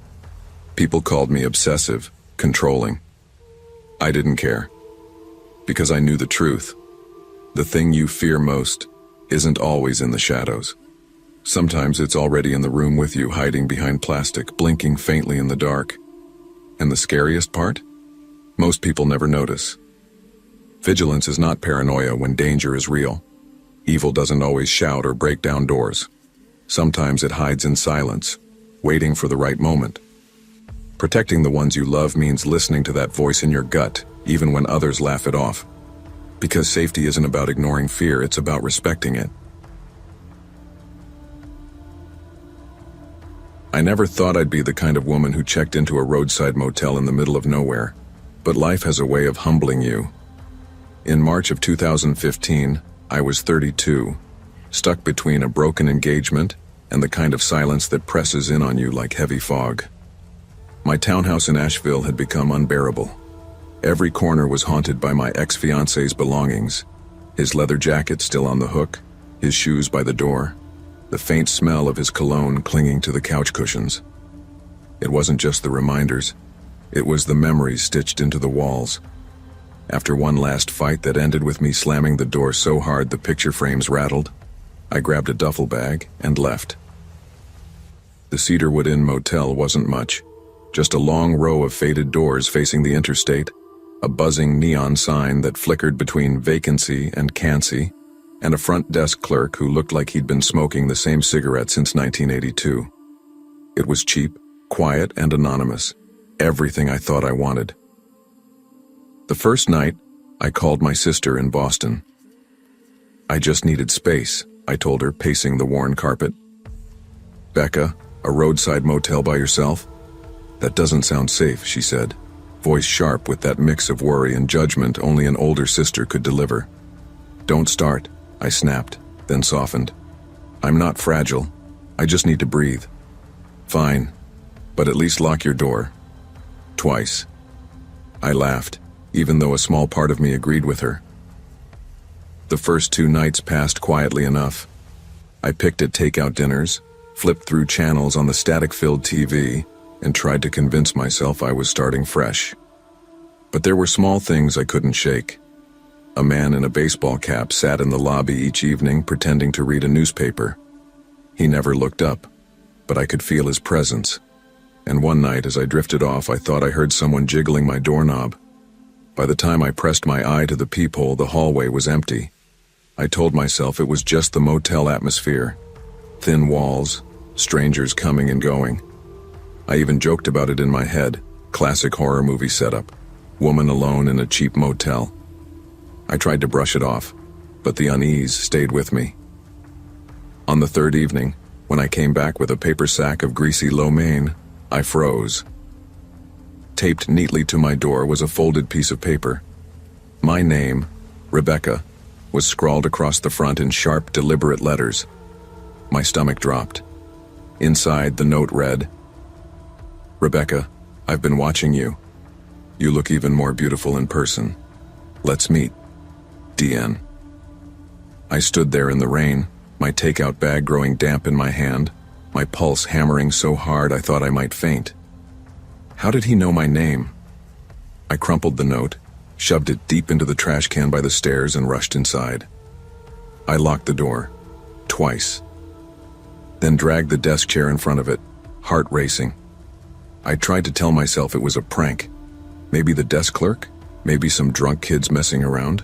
People called me obsessive, controlling. I didn't care. Because I knew the truth. The thing you fear most isn't always in the shadows. Sometimes it's already in the room with you, hiding behind plastic, blinking faintly in the dark. And the scariest part? Most people never notice. Vigilance is not paranoia when danger is real. Evil doesn't always shout or break down doors. Sometimes it hides in silence, waiting for the right moment. Protecting the ones you love means listening to that voice in your gut, even when others laugh it off. Because safety isn't about ignoring fear, it's about respecting it. I never thought I'd be the kind of woman who checked into a roadside motel in the middle of nowhere, but life has a way of humbling you. In March of 2015, I was 32, stuck between a broken engagement and the kind of silence that presses in on you like heavy fog. My townhouse in Asheville had become unbearable. Every corner was haunted by my ex-fiancé's belongings, his leather jacket still on the hook, his shoes by the door, the faint smell of his cologne clinging to the couch cushions. It wasn't just the reminders, it was the memories stitched into the walls. After one last fight that ended with me slamming the door so hard the picture frames rattled, I grabbed a duffel bag and left. The Cedarwood Inn Motel wasn't much. Just a long row of faded doors facing the interstate, a buzzing neon sign that flickered between vacancy and cancy, and a front desk clerk who looked like he'd been smoking the same cigarette since 1982. It was cheap, quiet, and anonymous. Everything I thought I wanted. The first night, I called my sister in Boston. I just needed space, I told her, pacing the worn carpet. Becca, a roadside motel by yourself? That doesn't sound safe, she said, voice sharp with that mix of worry and judgment only an older sister could deliver. Don't start, I snapped, then softened. I'm not fragile. I just need to breathe. Fine, but at least lock your door. Twice. I laughed, even though a small part of me agreed with her. The first 2 nights passed quietly enough. I picked at takeout dinners, flipped through channels on the static-filled TV, and tried to convince myself I was starting fresh. But there were small things I couldn't shake. A man in a baseball cap sat in the lobby each evening pretending to read a newspaper. He never looked up, but I could feel his presence. And one night as I drifted off, I thought I heard someone jiggling my doorknob. By the time I pressed my eye to the peephole, the hallway was empty. I told myself it was just the motel atmosphere. Thin walls, strangers coming and going. I even joked about it in my head, classic horror movie setup. Woman alone in a cheap motel. I tried to brush it off, but the unease stayed with me. On the 3rd evening, when I came back with a paper sack of greasy lo mein, I froze. Taped neatly to my door was a folded piece of paper. My name, Rebecca, was scrawled across the front in sharp, deliberate letters. My stomach dropped. Inside, the note read, Rebecca, I've been watching you. You look even more beautiful in person. Let's meet. DN. I stood there in the rain, my takeout bag growing damp in my hand, my pulse hammering so hard I thought I might faint. How did he know my name? I crumpled the note, shoved it deep into the trash can by the stairs, and rushed inside. I locked the door. Twice. Then dragged the desk chair in front of it, heart racing. I tried to tell myself it was a prank. Maybe the desk clerk? Maybe some drunk kids messing around?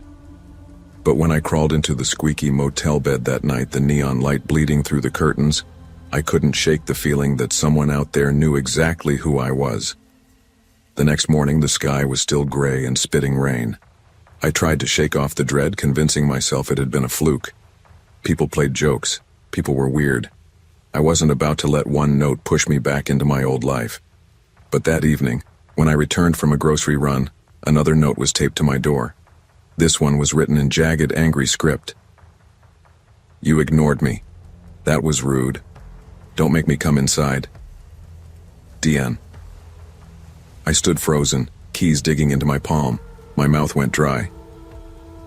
But when I crawled into the squeaky motel bed that night, the neon light bleeding through the curtains, I couldn't shake the feeling that someone out there knew exactly who I was. The next morning, the sky was still gray and spitting rain. I tried to shake off the dread, convincing myself it had been a fluke. People played jokes. People were weird. I wasn't about to let one note push me back into my old life. But that evening, when I returned from a grocery run, another note was taped to my door. This one was written in jagged, angry script. You ignored me. That was rude. Don't make me come inside. DN. I stood frozen, keys digging into my palm. My mouth went dry.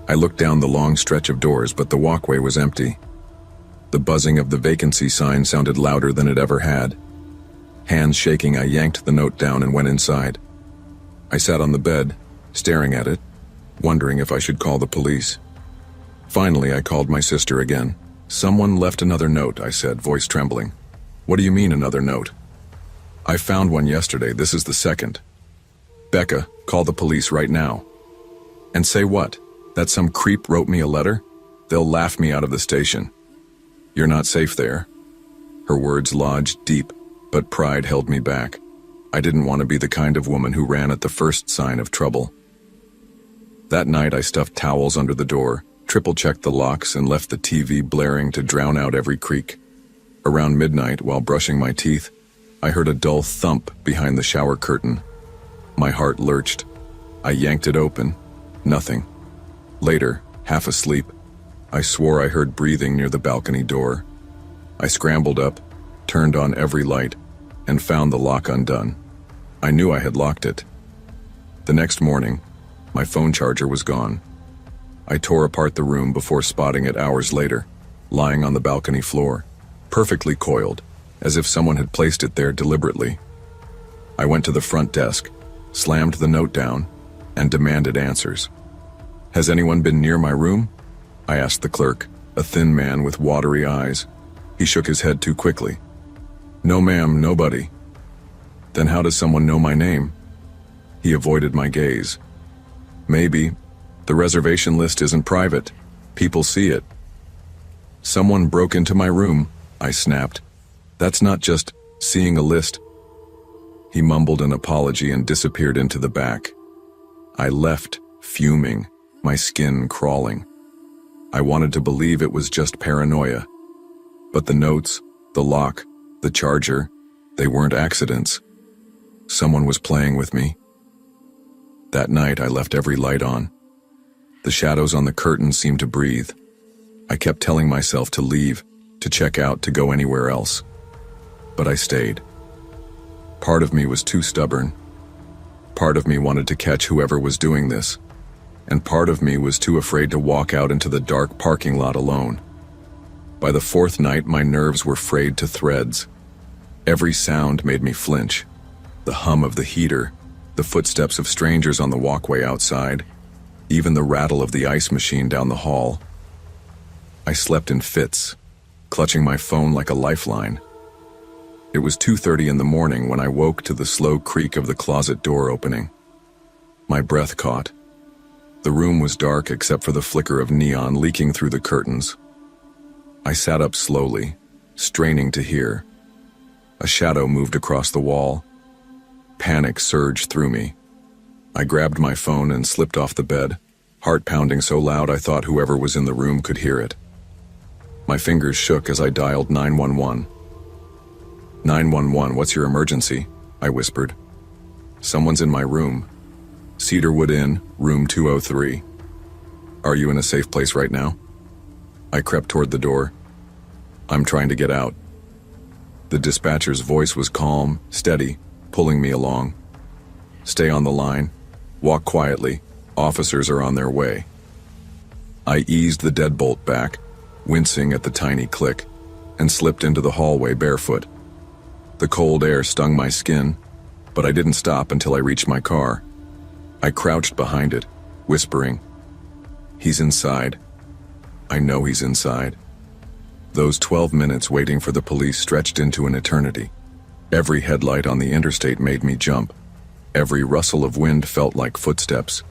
I looked down the long stretch of doors, but the walkway was empty. The buzzing of the vacancy sign sounded louder than it ever had. Hands shaking, I yanked the note down and went inside. I sat on the bed, staring at it, wondering if I should call the police. Finally, I called my sister again. Someone left another note, I said, voice trembling. What do you mean, another note? I found one yesterday. This is the second. Becca, call the police right now. And say what? That some creep wrote me a letter? They'll laugh me out of the station. You're not safe there. Her words lodged deep, but pride held me back. I didn't want to be the kind of woman who ran at the first sign of trouble. That night I stuffed towels under the door, triple-checked the locks, and left the TV blaring to drown out every creak. Around midnight, while brushing my teeth, I heard a dull thump behind the shower curtain. My heart lurched. I yanked it open. Nothing. Later, half asleep, I swore I heard breathing near the balcony door. I scrambled up, turned on every light, and found the lock undone. I knew I had locked it. The next morning, my phone charger was gone. I tore apart the room before spotting it hours later, lying on the balcony floor, perfectly coiled, as if someone had placed it there deliberately. I went to the front desk, slammed the note down, and demanded answers. "Has anyone been near my room?" I asked the clerk, a thin man with watery eyes. He shook his head too quickly. "No, ma'am, nobody." "Then how does someone know my name?" He avoided my gaze. "Maybe. The reservation list isn't private. People see it." "Someone broke into my room," I snapped. "That's not just seeing a list." He mumbled an apology and disappeared into the back. I left, fuming, my skin crawling. I wanted to believe it was just paranoia. But the notes, the lock, the charger, they weren't accidents. Someone was playing with me. That night I left every light on. The shadows on the curtain seemed to breathe. I kept telling myself to leave, to check out, to go anywhere else. But I stayed. Part of me was too stubborn. Part of me wanted to catch whoever was doing this. And part of me was too afraid to walk out into the dark parking lot alone. By the fourth night, my nerves were frayed to threads. Every sound made me flinch. The hum of the heater, the footsteps of strangers on the walkway outside, even the rattle of the ice machine down the hall. I slept in fits, clutching my phone like a lifeline. It was 2:30 in the morning when I woke to the slow creak of the closet door opening. My breath caught. The room was dark except for the flicker of neon leaking through the curtains. I sat up slowly, straining to hear. A shadow moved across the wall. Panic surged through me. I grabbed my phone and slipped off the bed, heart pounding so loud I thought whoever was in the room could hear it. My fingers shook as I dialed 911. 911, what's your emergency? I whispered. Someone's in my room. Cedarwood Inn, room 203. Are you in a safe place right now? I crept toward the door. I'm trying to get out. The dispatcher's voice was calm, steady, pulling me along. Stay on the line. Walk quietly. Officers are on their way. I eased the deadbolt back, wincing at the tiny click, and slipped into the hallway barefoot. The cold air stung my skin, but I didn't stop until I reached my car. I crouched behind it, whispering, "He's inside. I know he's inside." Those 12 minutes waiting for the police stretched into an eternity. Every headlight on the interstate made me jump. Every rustle of wind felt like footsteps.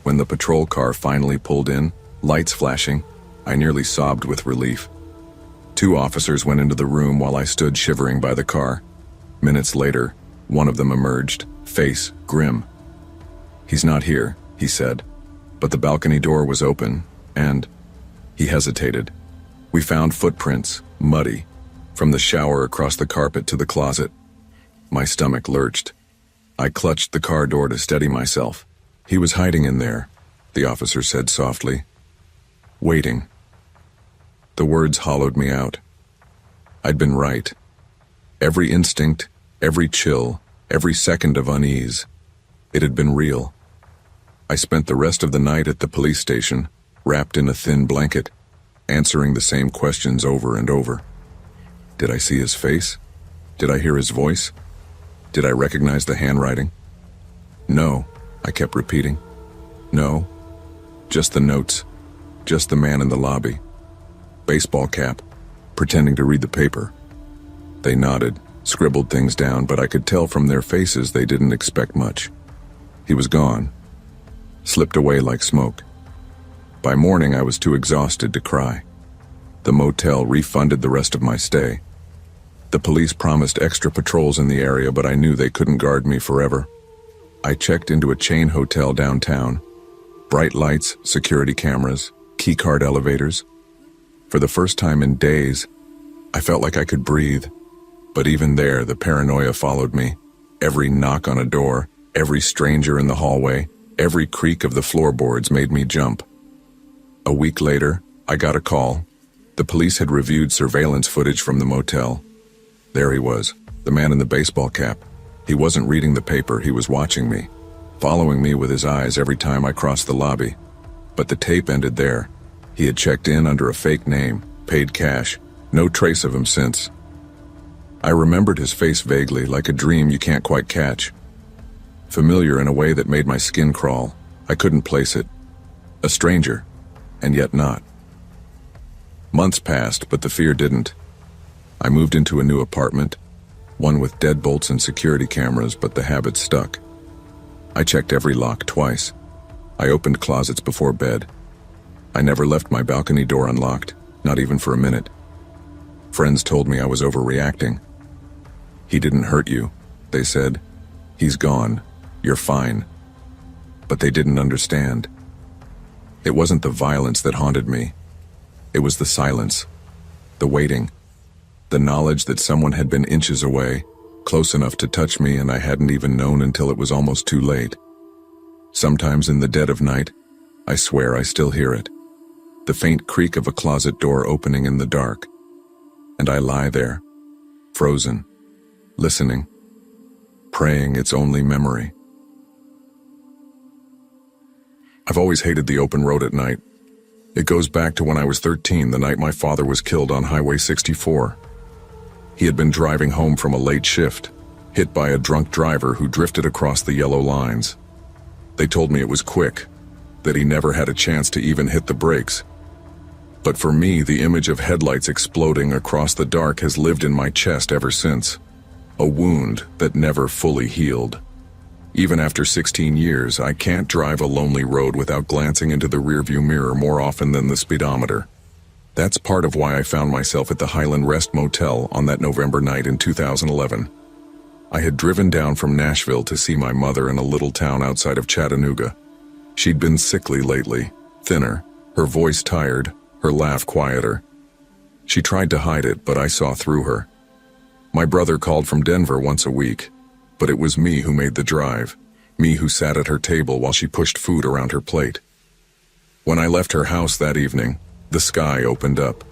When the patrol car finally pulled in, lights flashing, I nearly sobbed with relief. 2 officers went into the room while I stood shivering by the car. Minutes later, one of them emerged, face grim. "He's not here," he said, but the balcony door was open, and he hesitated. We found footprints, muddy, from the shower across the carpet to the closet. My stomach lurched. I clutched the car door to steady myself. "He was hiding in there," the officer said softly. "Waiting." The words hollowed me out. I'd been right. Every instinct, every chill, every second of unease. It had been real. I spent the rest of the night at the police station, wrapped in a thin blanket, answering the same questions over and over. Did I see his face? Did I hear his voice? Did I recognize the handwriting? No, I kept repeating. No. Just the notes. Just the man in the lobby. Baseball cap, pretending to read the paper. They nodded, scribbled things down, but I could tell from their faces they didn't expect much. He was gone. Slipped away like smoke. By morning, I was too exhausted to cry. The motel refunded the rest of my stay. The police promised extra patrols in the area, but I knew they couldn't guard me forever. I checked into a chain hotel downtown. Bright lights, security cameras, keycard elevators. For the first time in days, I felt like I could breathe. But even there, the paranoia followed me. Every knock on a door, every stranger in the hallway, every creak of the floorboards made me jump. A week later, I got a call. The police had reviewed surveillance footage from the motel. There he was, the man in the baseball cap. He wasn't reading the paper, he was watching me, following me with his eyes every time I crossed the lobby. But the tape ended there. He had checked in under a fake name, paid cash, no trace of him since. I remembered his face vaguely, like a dream you can't quite catch. Familiar in a way that made my skin crawl. I couldn't place it. A stranger, and yet not. Months passed, but the fear didn't. I moved into a new apartment, one with deadbolts and security cameras, but the habit stuck. I checked every lock twice. I opened closets before bed. I never left my balcony door unlocked, not even for a minute. Friends told me I was overreacting. He didn't hurt you, they said. He's gone. You're fine. But they didn't understand. It wasn't the violence that haunted me. It was the silence, the waiting, the knowledge that someone had been inches away, close enough to touch me, and I hadn't even known until it was almost too late. Sometimes in the dead of night, I swear I still hear it. The faint creak of a closet door opening in the dark. And I lie there, frozen, listening, praying it's only memory. I've always hated the open road at night. It goes back to when I was 13, the night my father was killed on Highway 64. He had been driving home from a late shift, hit by a drunk driver who drifted across the yellow lines. They told me it was quick, that he never had a chance to even hit the brakes. But for me, the image of headlights exploding across the dark has lived in my chest ever since. A wound that never fully healed. Even after 16 years, I can't drive a lonely road without glancing into the rearview mirror more often than the speedometer. That's part of why I found myself at the Highland Rest Motel on that November night in 2011. I had driven down from Nashville to see my mother in a little town outside of Chattanooga. She'd been sickly lately, thinner, her voice tired, her laugh quieter. She tried to hide it, but I saw through her. My brother called from Denver once a week, but it was me who made the drive, me who sat at her table while she pushed food around her plate. When I left her house that evening, the sky opened up.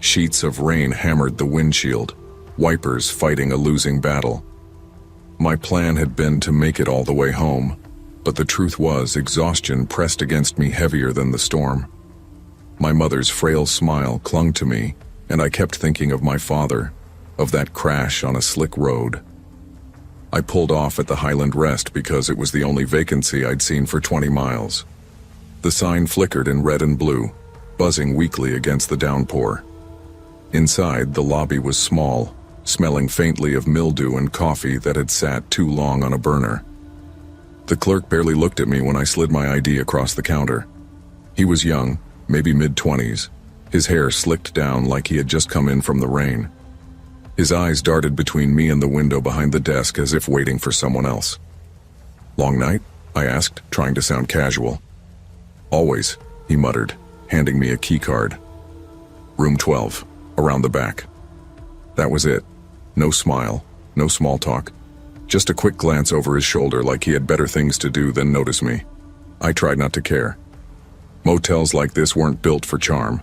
Sheets of rain hammered the windshield, wipers fighting a losing battle. My plan had been to make it all the way home, but the truth was exhaustion pressed against me heavier than the storm. My mother's frail smile clung to me, and I kept thinking of my father, of that crash on a slick road. I pulled off at the Highland Rest because it was the only vacancy I'd seen for 20 miles. The sign flickered in red and blue, buzzing weakly against the downpour. Inside, the lobby was small, smelling faintly of mildew and coffee that had sat too long on a burner. The clerk barely looked at me when I slid my ID across the counter. He was young, maybe mid-20s, his hair slicked down like he had just come in from the rain. His eyes darted between me and the window behind the desk as if waiting for someone else. "Long night?" I asked, trying to sound casual. "Always," he muttered, handing me a key card. "Room 12, around the back." That was it. No smile, no small talk. Just a quick glance over his shoulder like he had better things to do than notice me. I tried not to care. Motels like this weren't built for charm.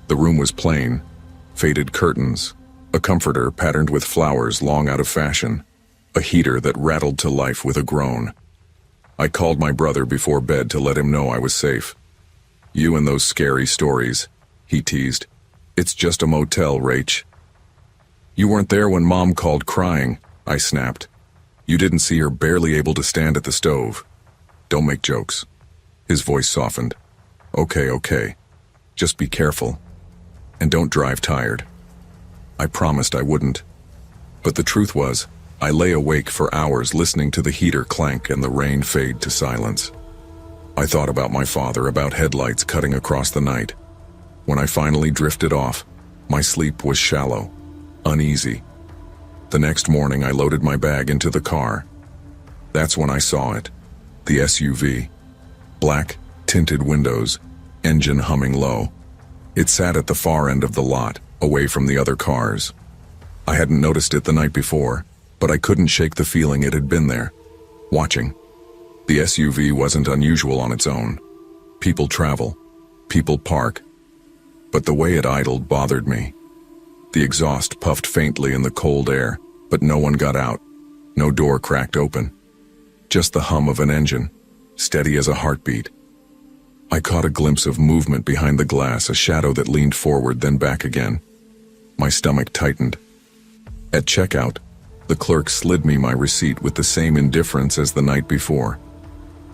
The room was plain, faded curtains, a comforter patterned with flowers long out of fashion, a heater that rattled to life with a groan. I called my brother before bed to let him know I was safe. "You and those scary stories," he teased. "It's just a motel, Rach." "You weren't there when Mom called crying," I snapped. "You didn't see her barely able to stand at the stove. Don't make jokes." His voice softened. Okay. Just be careful. And don't drive tired." I promised I wouldn't. But the truth was, I lay awake for hours listening to the heater clank and the rain fade to silence. I thought about my father, about headlights cutting across the night. When I finally drifted off, my sleep was shallow, uneasy. The next morning, I loaded my bag into the car. That's when I saw it. The SUV. Black, tinted windows, engine humming low. It sat at the far end of the lot, away from the other cars. I hadn't noticed it the night before, but I couldn't shake the feeling it had been there, watching. The SUV wasn't unusual on its own. People travel, people park. But the way it idled bothered me. The exhaust puffed faintly in the cold air, but no one got out. No door cracked open. Just the hum of an engine, steady as a heartbeat. I caught a glimpse of movement behind the glass, a shadow that leaned forward, then back again. My stomach tightened. At checkout, the clerk slid me my receipt with the same indifference as the night before.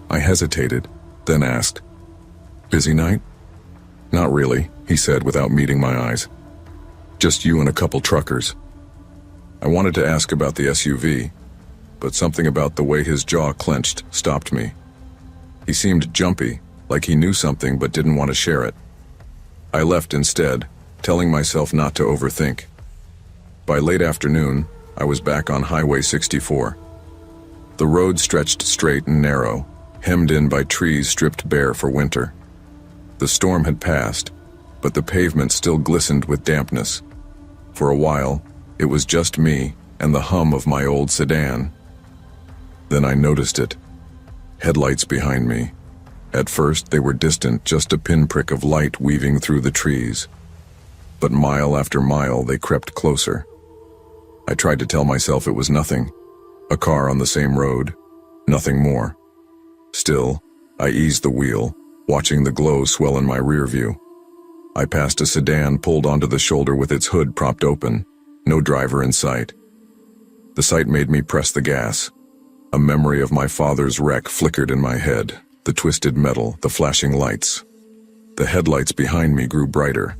I hesitated, then asked, "Busy night?" "Not really," he said without meeting my eyes. "Just you and a couple truckers." I wanted to ask about the SUV, but something about the way his jaw clenched stopped me. He seemed jumpy, like he knew something but didn't want to share it. I left instead, telling myself not to overthink. By late afternoon, I was back on Highway 64. The road stretched straight and narrow, hemmed in by trees stripped bare for winter. The storm had passed, but the pavement still glistened with dampness. For a while, it was just me and the hum of my old sedan. Then I noticed it. Headlights behind me. At first, they were distant, just a pinprick of light weaving through the trees. But mile after mile, they crept closer. I tried to tell myself it was nothing. A car on the same road. Nothing more. Still, I eased the wheel, watching the glow swell in my rear view. I passed a sedan pulled onto the shoulder with its hood propped open. No driver in sight. The sight made me press the gas. A memory of my father's wreck flickered in my head. The twisted metal, the flashing lights. The headlights behind me grew brighter,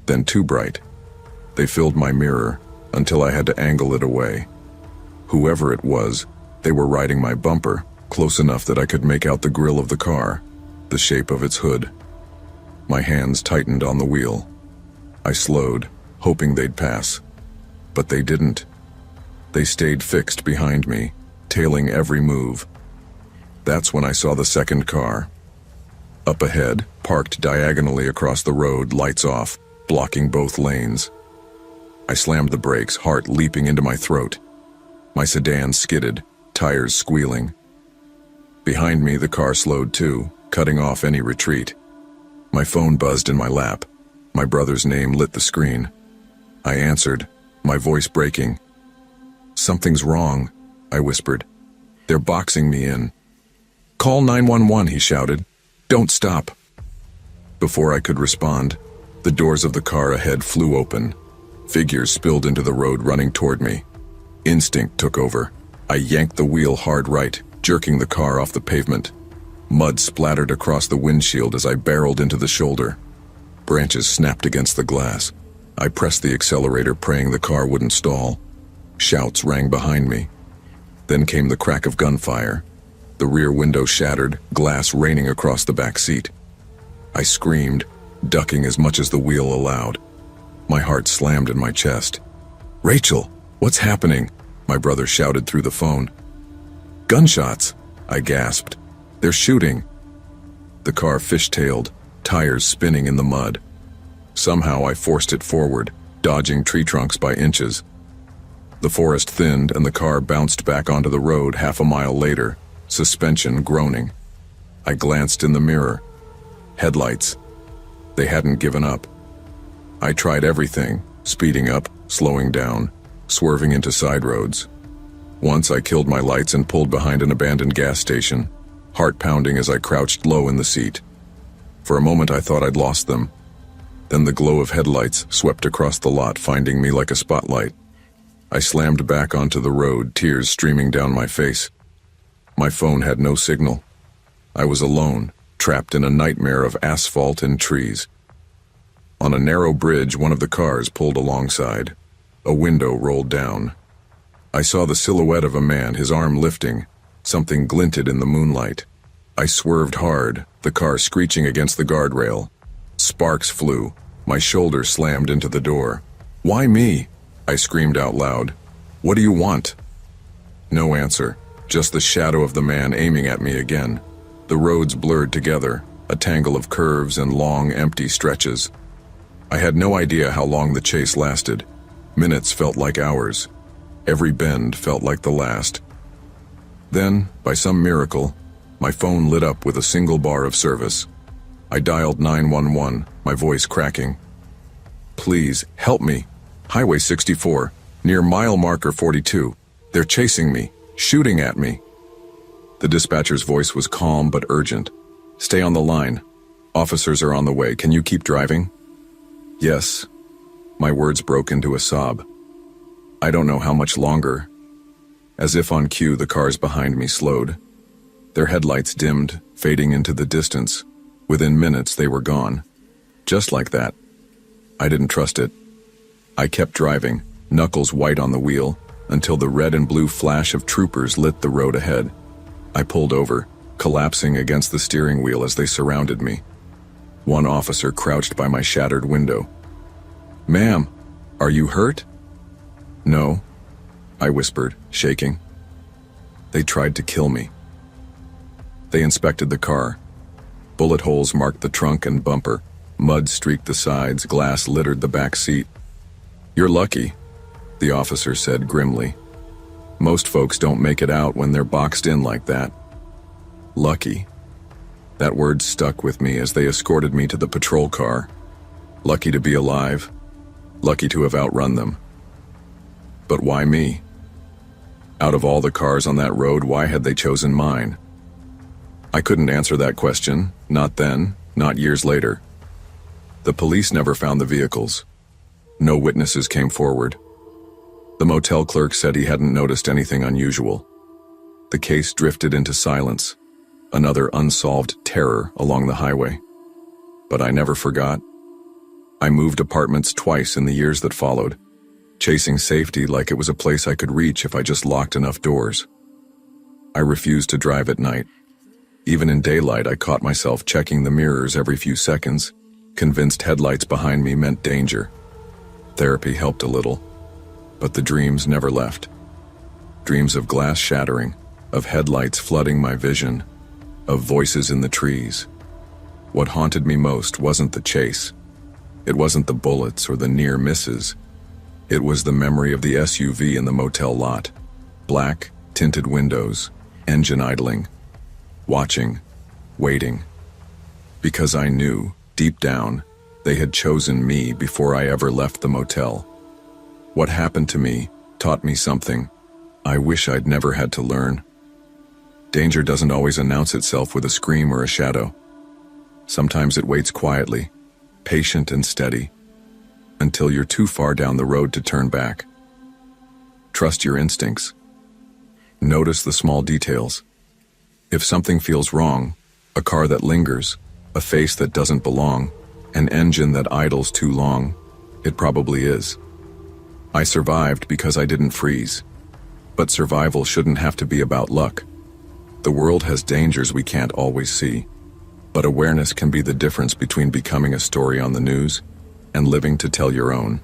then too bright. They filled my mirror until I had to angle it away. Whoever it was, they were riding my bumper, close enough that I could make out the grille of the car, the shape of its hood. My hands tightened on the wheel. I slowed, hoping they'd pass. But they didn't. They stayed fixed behind me, tailing every move. That's when I saw the second car. Up ahead, parked diagonally across the road, lights off, blocking both lanes. I slammed the brakes, heart leaping into my throat. My sedan skidded, tires squealing. Behind me, the car slowed too, cutting off any retreat. My phone buzzed in my lap. My brother's name lit the screen. I answered, my voice breaking. "Something's wrong," I whispered. "They're boxing me in." "Call 911, he shouted. "Don't stop." Before I could respond, the doors of the car ahead flew open. Figures spilled into the road running toward me. Instinct took over. I yanked the wheel hard right, jerking the car off the pavement. Mud splattered across the windshield as I barreled into the shoulder. Branches snapped against the glass. I pressed the accelerator, praying the car wouldn't stall. Shouts rang behind me. Then came the crack of gunfire. The rear window shattered, glass raining across the back seat. I screamed, ducking as much as the wheel allowed. My heart slammed in my chest. "Rachel, what's happening?" my brother shouted through the phone. "Gunshots," I gasped. "They're shooting." The car fishtailed, tires spinning in the mud. Somehow I forced it forward, dodging tree trunks by inches. The forest thinned and the car bounced back onto the road half a mile later, suspension groaning. I glanced in the mirror. Headlights. They hadn't given up. I tried everything, speeding up, slowing down, swerving into side roads. Once I killed my lights and pulled behind an abandoned gas station, heart pounding as I crouched low in the seat. For a moment I thought I'd lost them. Then the glow of headlights swept across the lot, finding me like a spotlight. I slammed back onto the road, tears streaming down my face. My phone had no signal. I was alone, trapped in a nightmare of asphalt and trees. On a narrow bridge, one of the cars pulled alongside. A window rolled down. I saw the silhouette of a man, his arm lifting. Something glinted in the moonlight. I swerved hard, the car screeching against the guardrail. Sparks flew. My shoulder slammed into the door. "Why me?" I screamed out loud. "What do you want?" No answer, just the shadow of the man aiming at me again. The roads blurred together, a tangle of curves and long, empty stretches. I had no idea how long the chase lasted. Minutes felt like hours. Every bend felt like the last. Then, by some miracle, my phone lit up with a single bar of service. I dialed 911, my voice cracking. "Please, help me. Highway 64, near mile marker 42. They're chasing me, shooting at me." The dispatcher's voice was calm but urgent. "Stay on the line. Officers are on the way. Can you keep driving?" "Yes." My words broke into a sob. "I don't know how much longer." As if on cue, the cars behind me slowed. Their headlights dimmed, fading into the distance. Within minutes, they were gone. Just like that. I didn't trust it. I kept driving, knuckles white on the wheel, until the red and blue flash of troopers lit the road ahead. I pulled over, collapsing against the steering wheel as they surrounded me. One officer crouched by my shattered window. "Ma'am, are you hurt?" "No," I whispered, shaking. "They tried to kill me." They inspected the car. Bullet holes marked the trunk and bumper. Mud streaked the sides, glass littered the back seat. "You're lucky," the officer said grimly. "Most folks don't make it out when they're boxed in like that." Lucky. That word stuck with me as they escorted me to the patrol car. Lucky to be alive. Lucky to have outrun them. But why me? Out of all the cars on that road, why had they chosen mine? I couldn't answer that question, not then, not years later. The police never found the vehicles. No witnesses came forward. The motel clerk said he hadn't noticed anything unusual. The case drifted into silence, another unsolved terror along the highway. But I never forgot. I moved apartments twice in the years that followed, chasing safety like it was a place I could reach if I just locked enough doors. I refused to drive at night. Even in daylight, I caught myself checking the mirrors every few seconds, convinced headlights behind me meant danger. Therapy helped a little, but the dreams never left. Dreams of glass shattering, of headlights flooding my vision, of voices in the trees. What haunted me most wasn't the chase. It wasn't the bullets or the near misses. It was the memory of the SUV in the motel lot. Black, tinted windows, engine idling. Watching, waiting. Because I knew, deep down, they had chosen me before I ever left the motel. What happened to me taught me something I wish I'd never had to learn. Danger doesn't always announce itself with a scream or a shadow. Sometimes it waits quietly, patient and steady, until you're too far down the road to turn back. Trust your instincts. Notice the small details. If something feels wrong, a car that lingers, a face that doesn't belong, an engine that idles too long, it probably is. I survived because I didn't freeze. But survival shouldn't have to be about luck. The world has dangers we can't always see, but awareness can be the difference between becoming a story on the news and living to tell your own.